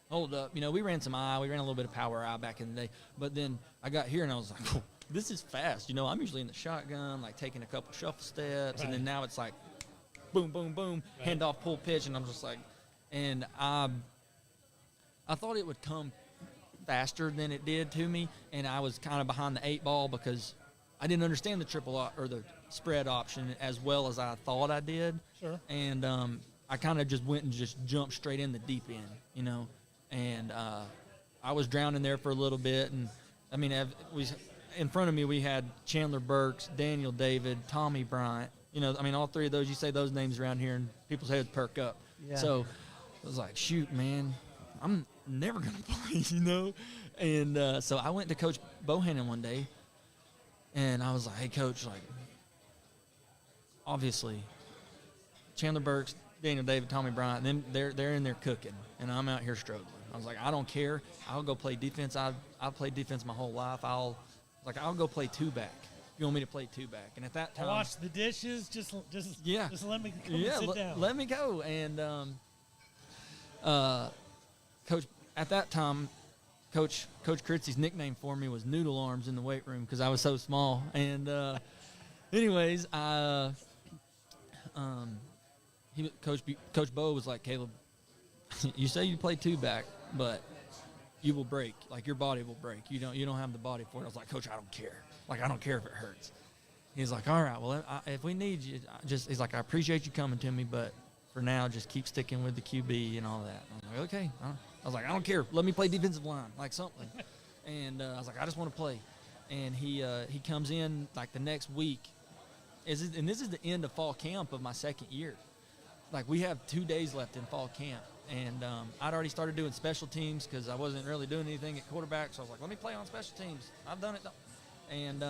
hold up. We ran some I. We ran a little bit of power I back in the day. But then I got here, and I was like, oh, this is fast. I'm usually in the shotgun, like taking a couple shuffle steps, and then now it's like boom, boom, boom, handoff, pull, pitch, and I'm just like, and I thought it would come faster than it did to me, and I was kind of behind the 8 ball because I didn't understand the or the spread option as well as I thought I did. Sure. And I kind of just went and just jumped straight in the deep end, and I was drowning there for a little bit. And I mean, in front of me we had Chandler Burks, Daniel David, Tommy Bryant. All 3 of those. You say those names around here, and people's heads perk up. Yeah. So I was like, shoot, man. I'm never going to play, you know? And so I went to Coach Bohannon one day, and I was like, hey, Coach, like, obviously, Chandler Burks, Daniel David, Tommy Bryant, them, they're in there cooking, and I'm out here struggling. I was like, I don't care. I'll go play defense. I've played defense my whole life. I'll go play two-back. You want me to play two-back? And at that time, wash the dishes. Just let me come and sit down. Let me go. And Coach, at that time, Coach Critzy's nickname for me was Noodle Arms in the weight room because I was so small. And anyways, Coach Bo was like, Caleb, you say you play two-back, but you will break. Like, your body will break. You don't have the body for it. I was like, Coach, I don't care. Like, I don't care if it hurts. He's like, all right, well, if we need you, he's like, I appreciate you coming to me, but for now, just keep sticking with the QB and all that. And I'm like, okay. I was like, I don't care. Let me play defensive line, like something. And I was like, I just want to play. And he comes in like the next week. And this is the end of fall camp of my second year. Like, we have 2 days left in fall camp. And I'd already started doing special teams because I wasn't really doing anything at quarterback. So I was like, let me play on special teams. I've done it. And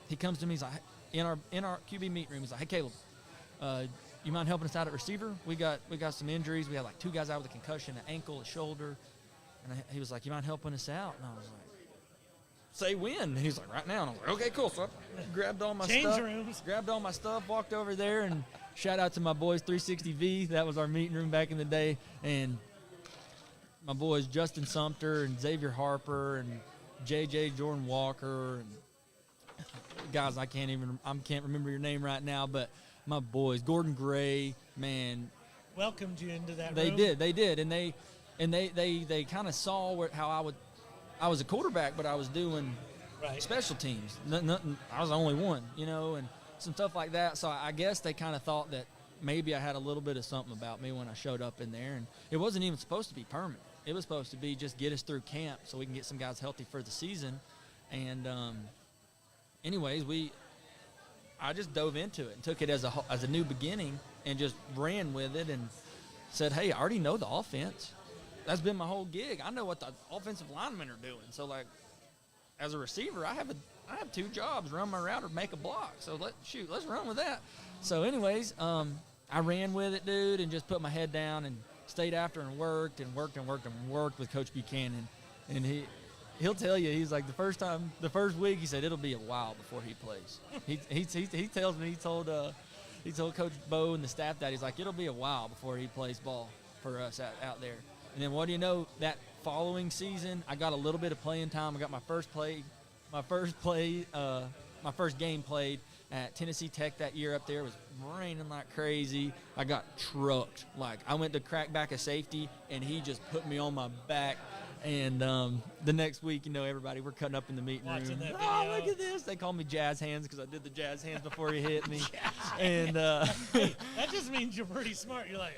he comes to me. He's like, in our QB meeting room, he's like, hey, Caleb, you mind helping us out at receiver? We got some injuries. We had like 2 guys out with a concussion, an ankle, a shoulder. And he was like, you mind helping us out? And I was like, say when? And he's like, right now. And I was like, okay, cool. So I grabbed all my stuff, walked over there, and shout out to my boys, 360V. That was our meeting room back in the day. And my boys, Justin Sumter and Xavier Harper and JJ Jordan Walker and guys I can't remember your name right now, but my boys, Gordon Gray, man, welcomed you into that they room. did, and they kind of saw how I was a quarterback, but I was doing special teams. Nothing, I was the only one, and some stuff like that. So I guess they kind of thought that maybe I had a little bit of something about me when I showed up in there, and it wasn't even supposed to be permanent. It was supposed to be just get us through camp so we can get some guys healthy for the season. And anyways, I just dove into it and took it as a new beginning and just ran with it and said, hey, I already know the offense. That's been my whole gig. I know what the offensive linemen are doing. So, like, as a receiver, I have 2 jobs: run my route or make a block. So let's run with that. So, anyways, I ran with it, dude, and just put my head down and stayed after and worked with Coach Buchanan. And he'll tell you, he's like, the first week, he said it'll be a while before he plays. He tells me, he told Coach Bo and the staff that he's like, it'll be a while before he plays ball for us out there. And then what do you know? That following season, I got a little bit of playing time. I got my first game played at Tennessee Tech that year up there. It was raining like crazy. I got trucked. Like, I went to crack back a safety, and he just put me on my back. And the next week, everybody, we're cutting up in the meeting room. Oh, look at this. They call me Jazz Hands because I did the Jazz Hands before he hit me. And hey, that just means you're pretty smart. You're like,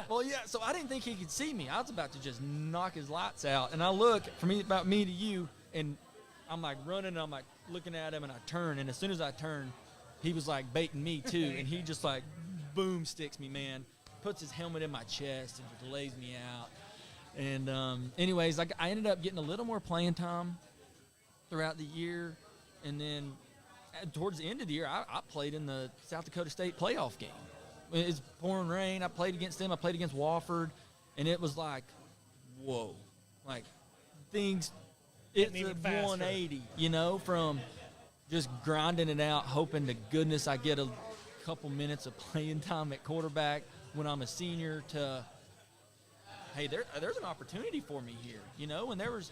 Well, yeah, so I didn't think he could see me. I was about to just knock his lights out. And I look, about me to you, and I'm like running, and I'm like looking at him, and I turn. And as soon as I turn, he was like baiting me too. And he just like, boom, sticks me, man. Puts his helmet in my chest and just lays me out. And anyways, I ended up getting a little more playing time throughout the year. And then towards the end of the year, I played in the South Dakota State playoff game. It's pouring rain. I played against them. I played against Wofford. And it was like, whoa. Like, things, it's a 180, from just grinding it out, hoping to goodness I get a couple minutes of playing time at quarterback when I'm a senior to, hey, there's an opportunity for me here, and there was,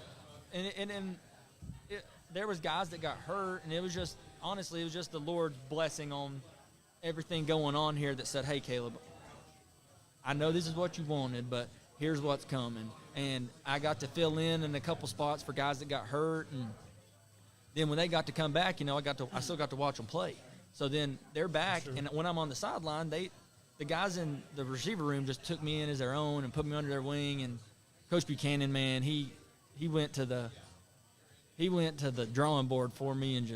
there was guys that got hurt, and it was just, honestly, it was just the Lord's blessing on everything going on here that said, hey, Caleb, I know this is what you wanted, but here's what's coming. And I got to fill in a couple spots for guys that got hurt, and then when they got to come back, I still got to watch them play. So then they're back, and when I'm on the sideline, the guys in the receiver room just took me in as their own and put me under their wing. And Coach Buchanan, man, he went to the drawing board for me and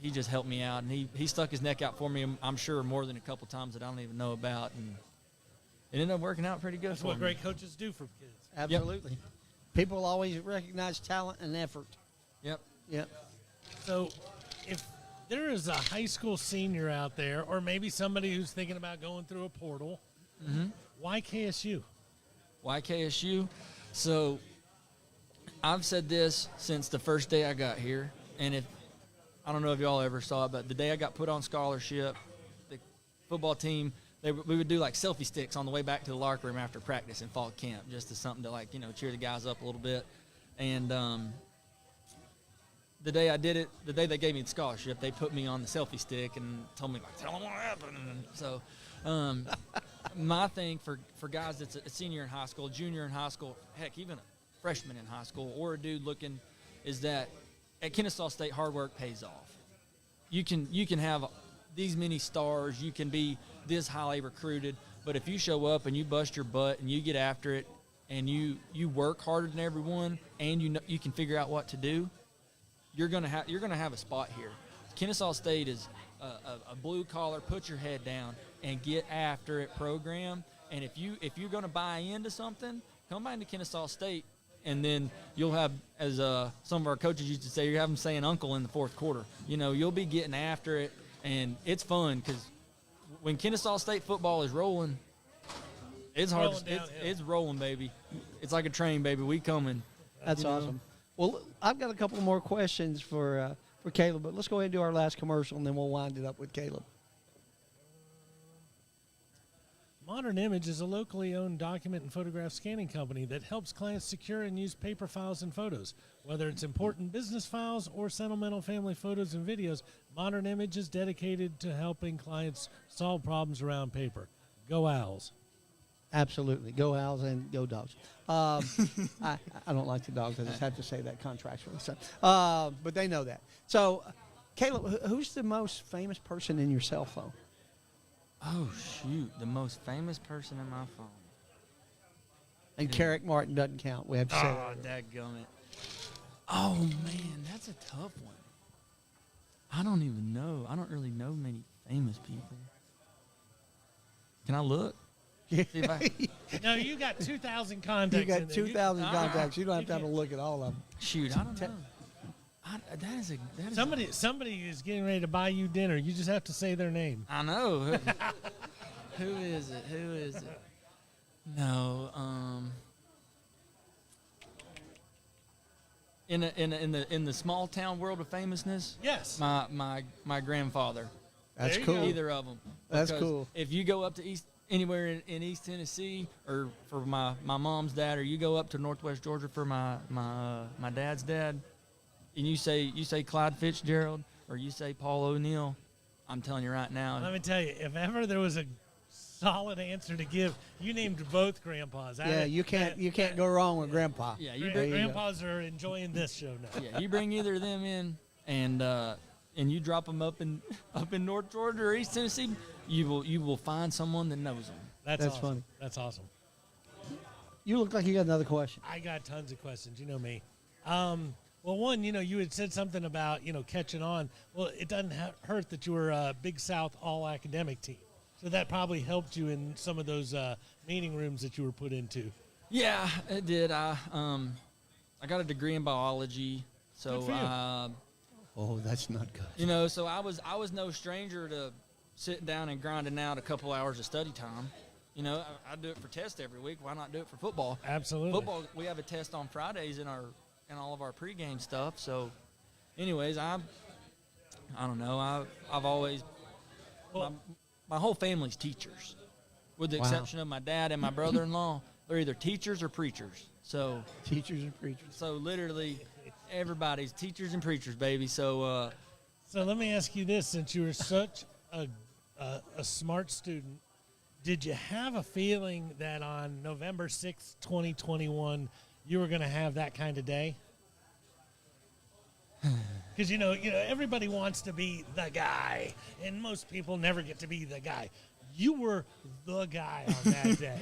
he just helped me out. And he stuck his neck out for me, I'm sure, more than a couple times that I don't even know about. And it ended up working out pretty good That's for what me. great coaches do for kids. Absolutely. People always recognize talent and effort. Yep. Yep. So, if there is a high school senior out there, or maybe somebody who's thinking about going through a portal, why KSU? Why KSU? So I've said this since the first day I got here, and if I don't know if y'all ever saw it, but the day I got put on scholarship, the football team, we would do like selfie sticks on the way back to the locker room after practice in fall camp, just as something to cheer the guys up a little bit. And the day I did it, the day they gave me the scholarship, they put me on the selfie stick and told me, tell them what happened. And so my thing for guys that's a senior in high school, junior in high school, heck, even a freshman in high school, or a dude looking, is that at Kennesaw State, hard work pays off. You can have these many stars, you can be this highly recruited, but if you show up and you bust your butt and you get after it and you work harder than everyone and you can figure out what to do, you're gonna have a spot here. Kennesaw State is a blue collar, put your head down and get after it program. And if you're gonna buy into something, come by into Kennesaw State, and then you'll have, as some of our coaches used to say, you have them saying uncle in the fourth quarter. You'll be getting after it, and it's fun because when Kennesaw State football is rolling, it's hard. It's rolling, baby. It's like a train, baby. We coming. That's awesome. Well, I've got a couple more questions for Caleb, but let's go ahead and do our last commercial, and then we'll wind it up with Caleb. Modern Image is a locally owned document and photograph scanning company that helps clients secure and use paper files and photos. Whether it's important business files or sentimental family photos and videos, Modern Image is dedicated to helping clients solve problems around paper. Go Owls. Absolutely. Go Owls and go Dogs. I don't like the Dogs. I just have to say that contractually. So, but they know that. So, Caleb, who's the most famous person in your cell phone? Oh, shoot. The most famous person in my phone. And Carrick Martin doesn't count. We have to say Oh, dadgummit. Oh, man, that's a tough one. I don't even know. I don't really know many famous people. Can I look? that. See if I, No, you got 2,000 contacts. You in got there. 2,000 contacts. You don't have you to have a can't- look at all of them. shoot, I don't know. That is Somebody is getting ready to buy you dinner. You just have to say their name. I know. Who is it? Who is it? No. In the small town world of famousness, Yes. my grandfather. That's There you cool. go. Either of them. That's Because cool. If you go up to anywhere in East Tennessee, or for my mom's dad, or you go up to Northwest Georgia for my dad's dad, and you say Clyde Fitzgerald or you say Paul O'Neill, I'm telling you right now. Let me tell you, if ever there was a solid answer to give, you named both grandpas. Yeah, you can't go wrong with Grandpa. Yeah, There you go. Grandpas are enjoying this show now. Yeah, you bring either of them in, and you drop them up in North Georgia or East Tennessee, you will find someone that knows them. That's That's awesome. funny. That's awesome. You look like you got another question. I got tons of questions. You know me. Well, one, you had said something about, catching on. Well, it doesn't hurt that you were a Big South all-academic team. So that probably helped you in some of those meeting rooms that you were put into. Yeah, it did. I got a degree in biology, so Good for you. Oh, that's not good. so I was no stranger to sitting down and grinding out a couple hours of study time. I do it for tests every week. Why not do it for football? Absolutely. Football, we have a test on Fridays in all of our pregame stuff. So, anyways, I don't know. I've always my whole family's teachers, with the Wow. exception of my dad and my brother-in-law. They're either teachers or preachers. So Teachers and preachers. So literally, everybody's teachers and preachers, baby. So So let me ask you this: since you were such a smart student, did you have a feeling that on November 6th, 2021, you were going to have that kind of day? Because everybody wants to be the guy, and most people never get to be the guy. You were the guy on that day.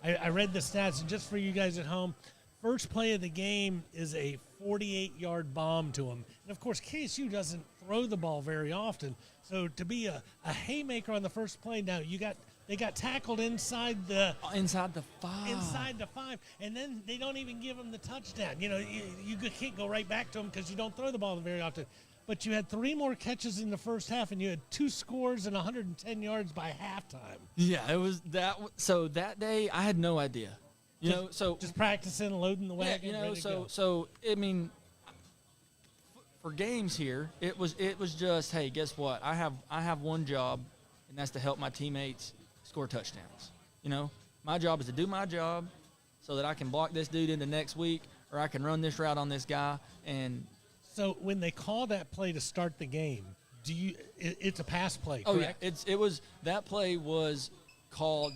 I read the stats, and just for you guys at home, first play of the game is a 48-yard bomb to him. And, of course, KSU doesn't throw the ball very often. So to be a haymaker on the first play, now you got They got tackled inside the Inside the 5. inside the 5, and then they don't even give them the touchdown. You know, you can't go right back to them because you don't throw the ball very often. But you had 3 more catches in the first half, and you had 2 scores and 110 yards by halftime. Yeah, it was that. So that day, I had no idea. You know, so Just practicing, loading the yeah, wagon. you know, ready to go. so I mean, for games here, it was just, hey, guess what? I have one job, and that's to help my teammates score touchdowns. You know, my job is to do my job, so that I can block this dude into next week, or I can run this route on this guy. And So when they call that play to start the game, it's a pass play, oh correct? yeah, it was that play was called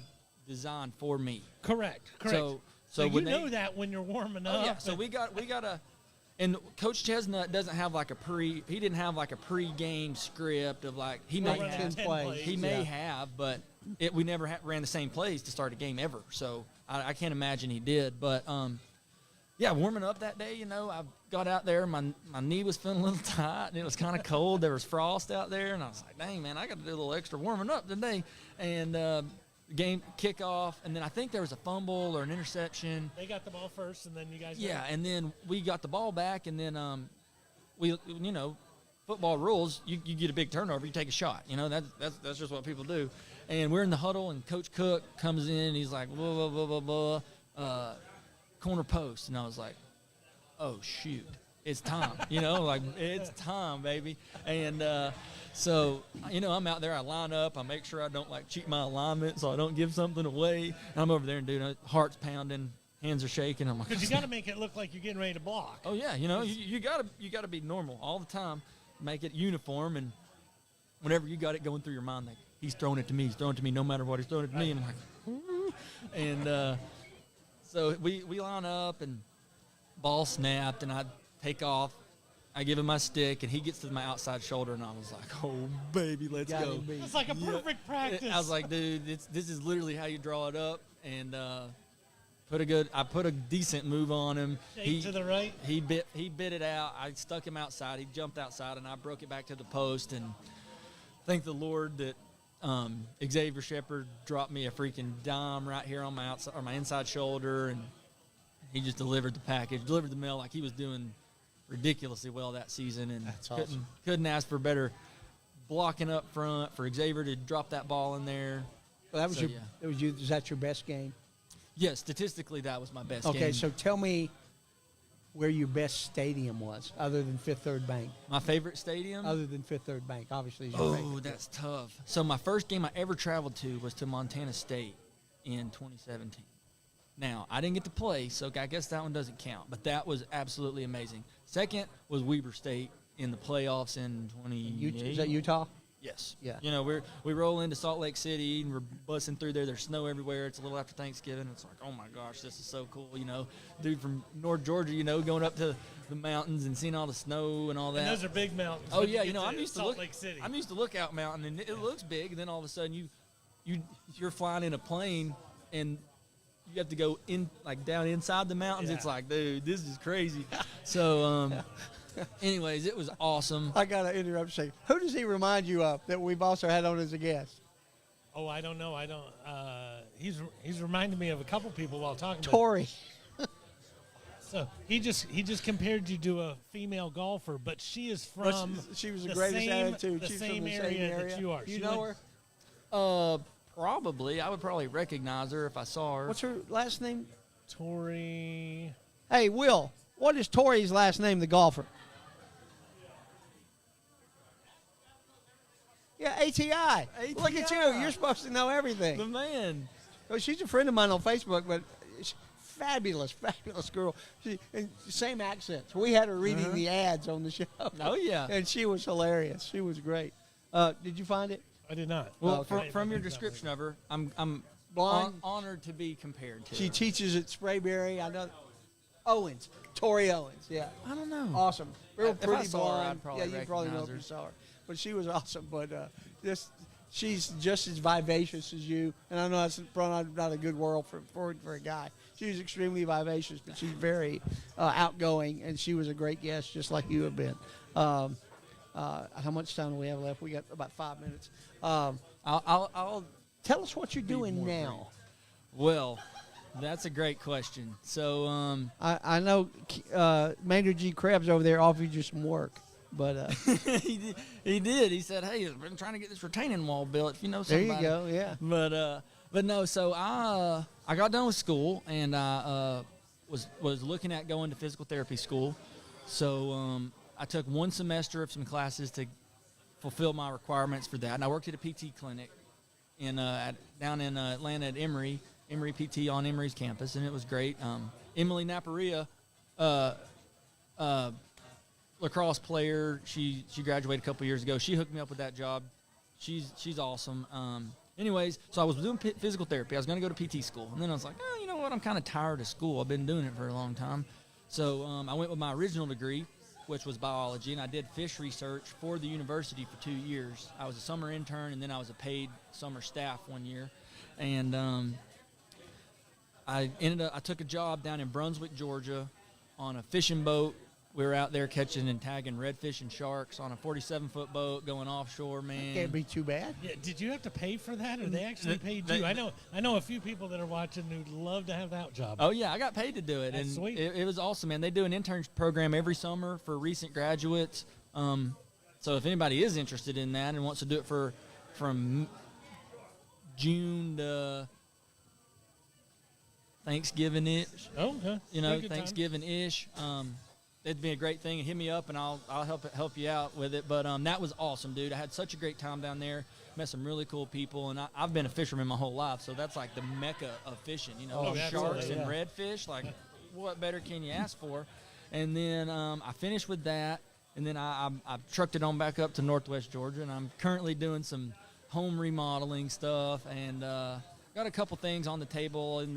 designed for me. Correct. So you when know that when you're warming up. Oh yeah, so we got a, and Coach Chestnut doesn't have like he didn't have like a pre-game script of like he may We'll run have, 10 plays. he may have, but we never ran the same plays to start a game ever. So I can't imagine he did, but yeah, warming up that day, you know, I got out there, my knee was feeling a little tight, and it was kind of cold. There was frost out there, and I was like, dang, man, I got to do a little extra warming up today. And game kickoff, and then I think there was a fumble or an interception. They got the ball first, and then you guys. Yeah, and then we got the ball back, and then you know, football rules. You get a big turnover, you take a shot. You know, that's just what people do. And we're in the huddle, and Coach Cook comes in, and he's like, blah, blah, blah, blah, blah, corner post, and I was like, oh shoot, it's time. You know, like it's time, baby. And so, you know, I'm out there, I line up, I make sure I don't like cheat my alignment so I don't give something away. And I'm over there and doing heart's pounding, hands are shaking. I'm like, Because you got to make it look like you're getting ready to block. oh yeah, you know, you gotta be normal all the time, make it uniform, and whenever you got it going through your mind, like he's throwing it to me, no matter what, he's throwing it to me, and I'm like, ooh. And so we line up, and ball snapped, and I take off. I give him my stick, and he gets to my outside shoulder, and I was like, oh, baby, let's Got go. him beat. It's like a perfect practice. I was like, dude, this is literally how you draw it up, and I put a decent move on him. Shake to the right. He bit it out. I stuck him outside. He jumped outside, and I broke it back to the post, and thank the Lord that Xavier Shepard dropped me a freaking dime right here on my outside or my inside shoulder, and he just delivered the package, delivered the mail like he was doing ridiculously well that season, and That's awesome. couldn't ask for better blocking up front for Xavier to drop that ball in there. Well, that was So, your. yeah. It was you. Is that your best game? Yeah, statistically that was my best Okay, game. so tell me where your best stadium was, other than Fifth Third Bank. My favorite stadium? Other than Fifth Third Bank, obviously. Is your Oh, favorite. that's tough. So my first game I ever traveled to was to Montana State in 2017. Now, I didn't get to play, so I guess that one doesn't count, but that was absolutely amazing. Second was Weber State in the playoffs in 2018. Is that Utah? Yes. Yeah. You know, we roll into Salt Lake City, and we're busting through there. There's snow everywhere. It's a little after Thanksgiving. It's like, oh, my gosh, this is so cool. You know, dude from North Georgia, you know, going up to the mountains and seeing all the snow and all that. And those are big mountains. Oh when yeah, get you know, to I'm used to Salt Lake look. City. I'm used to Lookout Mountain, and it looks big. And then all of a sudden, you're flying in a plane, and you have to go in like down inside the mountains. Yeah. It's like, dude, this is crazy. So, anyways, it was awesome. I got to interrupt and say, who does he remind you of that we've also had on as a guest? Oh, I don't know. I don't. He's reminded me of a couple people while talking. about Tori. So he just compared you to a female golfer, but she is from. Well, she was the greatest attitude. The She's same from the area same area that you are. You She know went- her? Probably, I would probably recognize her if I saw her. What's her last name? Tori. Hey, Will, what is Tori's last name, the golfer? Yeah, ATI. Look at you. You're supposed to know the everything. man? Well, she's a friend of mine on Facebook, but she's fabulous, fabulous girl. And same accents. We had her reading the ads on the show. Oh yeah. And she was hilarious. She was great. Did you find it? I did not. Well, Okay. from your description of her, I'm Blonde? honored to be compared to. She her. teaches at Sprayberry. I know. Owens. Tori Owens. Yeah. I don't know. Awesome. Real If I pretty saw her, blonde. I'd probably yeah, you probably know recognize if her. you saw her. But she was awesome. But she's just as vivacious as you. And I know that's probably not a good world for a guy. She was extremely vivacious, but she's very outgoing, and she was a great guest, just like you have been. How much time do we have left? We got about 5 minutes. I'll tell us what you're doing now. Well, that's a great question. So I know Maynard G. Krebs over there offered you some work, but he did. He said, "Hey, I've been trying to get this retaining wall built. If you know there somebody." you go. Yeah. But no. So I got done with school and I was looking at going to physical therapy school. So I took one semester of some classes to fulfill my requirements for that, and I worked at a PT clinic down in Atlanta at Emory PT on Emory's campus, and it was great. Emily Naparia, lacrosse player, she graduated a couple years ago. She hooked me up with that job. She's awesome. Anyways, so I was doing physical therapy. I was going to go to PT school, and then I was like, oh, you know what? I'm kind of tired of school. I've been doing it for a long time. So I went with my original degree, which was biology, and I did fish research for the university for 2 years. I was a summer intern, and then I was a paid summer staff 1 year. And I took a job down in Brunswick, Georgia, on a fishing boat. We were out there catching and tagging redfish and sharks on a 47-foot boat going offshore, man. Can't be too bad. Yeah, did you have to pay for that, or they actually paid you? I know a few people that are watching who'd love to have that job. Oh yeah, I got paid to do it, That's and sweet. It was awesome, man. They do an intern program every summer for recent graduates. So if anybody is interested in that and wants to do it from June to Thanksgiving-ish, Oh, okay. you know, Good time. Thanksgiving-ish. It'd be a great thing. Hit me up, and I'll help you out with it. But that was awesome, dude. I had such a great time down there. Met some really cool people, and I've been a fisherman my whole life, so that's like the mecca of fishing. You know, Oh, sharks absolutely, and yeah. redfish. Like, what better can you ask for? And then I finished with that, and then I trucked it on back up to Northwest Georgia, and I'm currently doing some home remodeling stuff, and got a couple things on the table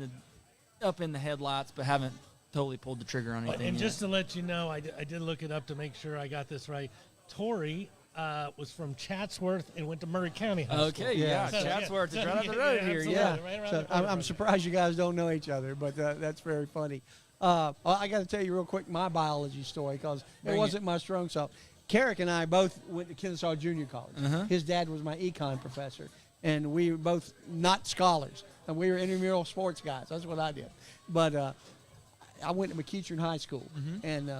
up in the headlights, but haven't totally pulled the trigger on anything And yet. just to let you know, I did look it up to make sure I got this right. Tori was from Chatsworth and went to Murray County High School. Okay, Yeah. yeah, So, Chatsworth yeah, is so, right up the yeah, road yeah, here. absolutely. Yeah. Right around So the corner I'm from surprised you guys don't know each other, but that's very funny. Well, I got to tell you real quick my biology story because it Bring wasn't my strong suit. Carrick and I both went to Kennesaw Junior College. Uh-huh. His dad was my econ professor, and we were both not scholars, and we were intramural sports guys. That's what I did. But I went to McEachern High School, and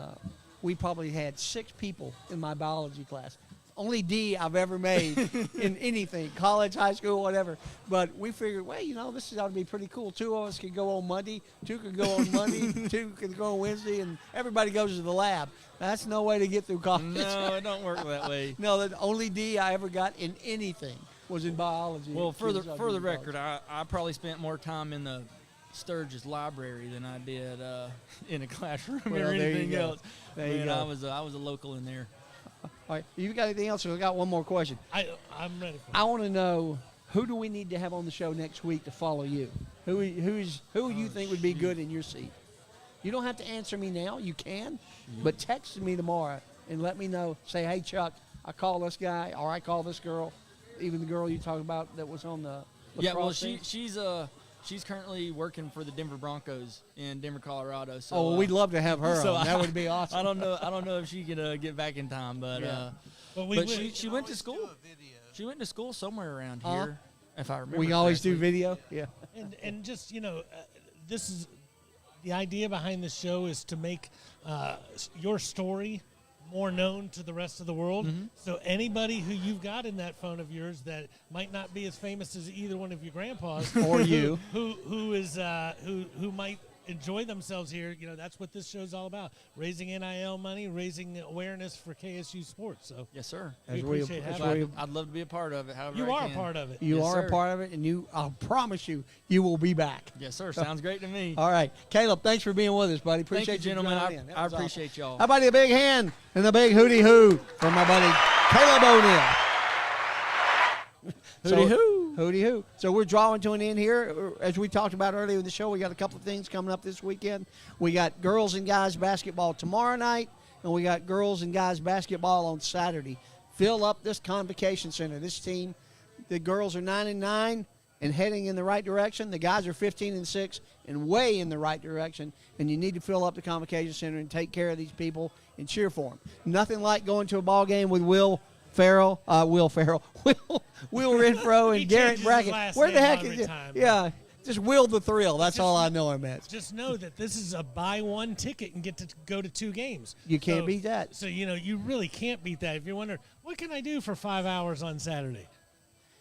we probably had 6 people in my biology class. Only D I've ever made in anything, college, high school, whatever. But we figured, well, you know, this ought to be pretty cool. 2 of us could go on Monday, 2 could go on Monday, 2 could go on Wednesday, and everybody goes to the lab. That's no way to get through college. No, it don't work that way. No, the only D I ever got in anything was in biology. Well, at for the Kennesaw Junior record, College. I probably spent more time in the Sturgis library than I did in a classroom Well, or there you anything go. else. There you Man, go. I was a local in there. All right, you got anything else? I got one more question. I'm ready for it. I want to know, who do we need to have on the show next week to follow you? Who you think would be good in your seat? You don't have to answer me now. You can, but text me tomorrow and let me know. Say, hey, Chuck, I call this guy, or I call this girl, even the girl you talked about that was on the Yeah, well, lacrosse team. she's currently working for the Denver Broncos in Denver, Colorado. So Oh, well, we'd love to have her so on. That would be awesome. I don't know if she could get back in time, but Yeah. But she went to school. She went to school somewhere around Uh-huh. here, if I remember. We can always do correctly. video. Yeah. and just, you know, this is the idea behind this show is to make your story more known to the rest of the world. So anybody who you've got in that phone of yours that might not be as famous as either one of your grandpas Or you. who might enjoy themselves here, you know, that's what this show's all about. Raising NIL money, raising awareness for KSU sports. So Yes, sir. we appreciate as having we- I'd love to be a part of it. However, you. I Are a can. part of it. You Yes, are sir. a part of it, and I'll promise you will be back. Yes, sir. Sounds great to me. All right. Caleb, thanks for being with us, buddy. Thank Appreciate you, gentlemen. joining in. That I was awesome. appreciate y'all. How about a big hand and the big hootie hoo from my buddy Caleb O'Neill. Hootie hoo. Hootie hoo. So we're drawing to an end here. As we talked about earlier in the show, we got a couple of things coming up this weekend. We got girls and guys basketball tomorrow night, and we got girls and guys basketball on Saturday. Fill up this convocation center. This team, the girls are 9-9 and heading in the right direction. The guys are 15-6 and way in the right direction. And you need to fill up the convocation center and take care of these people and cheer for them. Nothing like going to a ball game with Will Farrell, Will Farrell, Will Renfro, He and Garrett changes his Brackett. last Where the name heck every is time. Yeah, just Will the Thrill. That's Just- all I know him as. Just know that this is a buy one ticket and get to go to 2 games. You can't beat that. So, you really can't beat that. If you're wondering, what can I do for 5 hours on Saturday?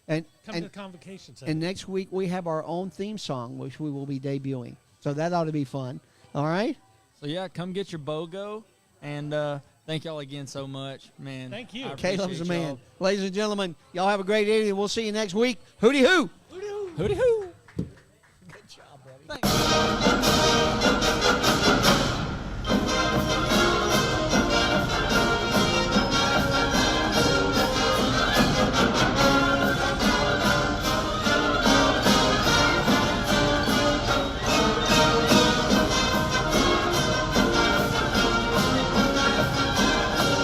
And Come to the convocation center. and next week we have our own theme song, which we will be debuting. So that ought to be fun. All right. So yeah, come get your BOGO, and thank y'all again so much, man. Thank you. I Caleb's the appreciate man. y'all. Ladies and gentlemen, y'all have a great evening. We'll see you next week. Hooty hoo. Hooty hoo. Good job, buddy. Thanks.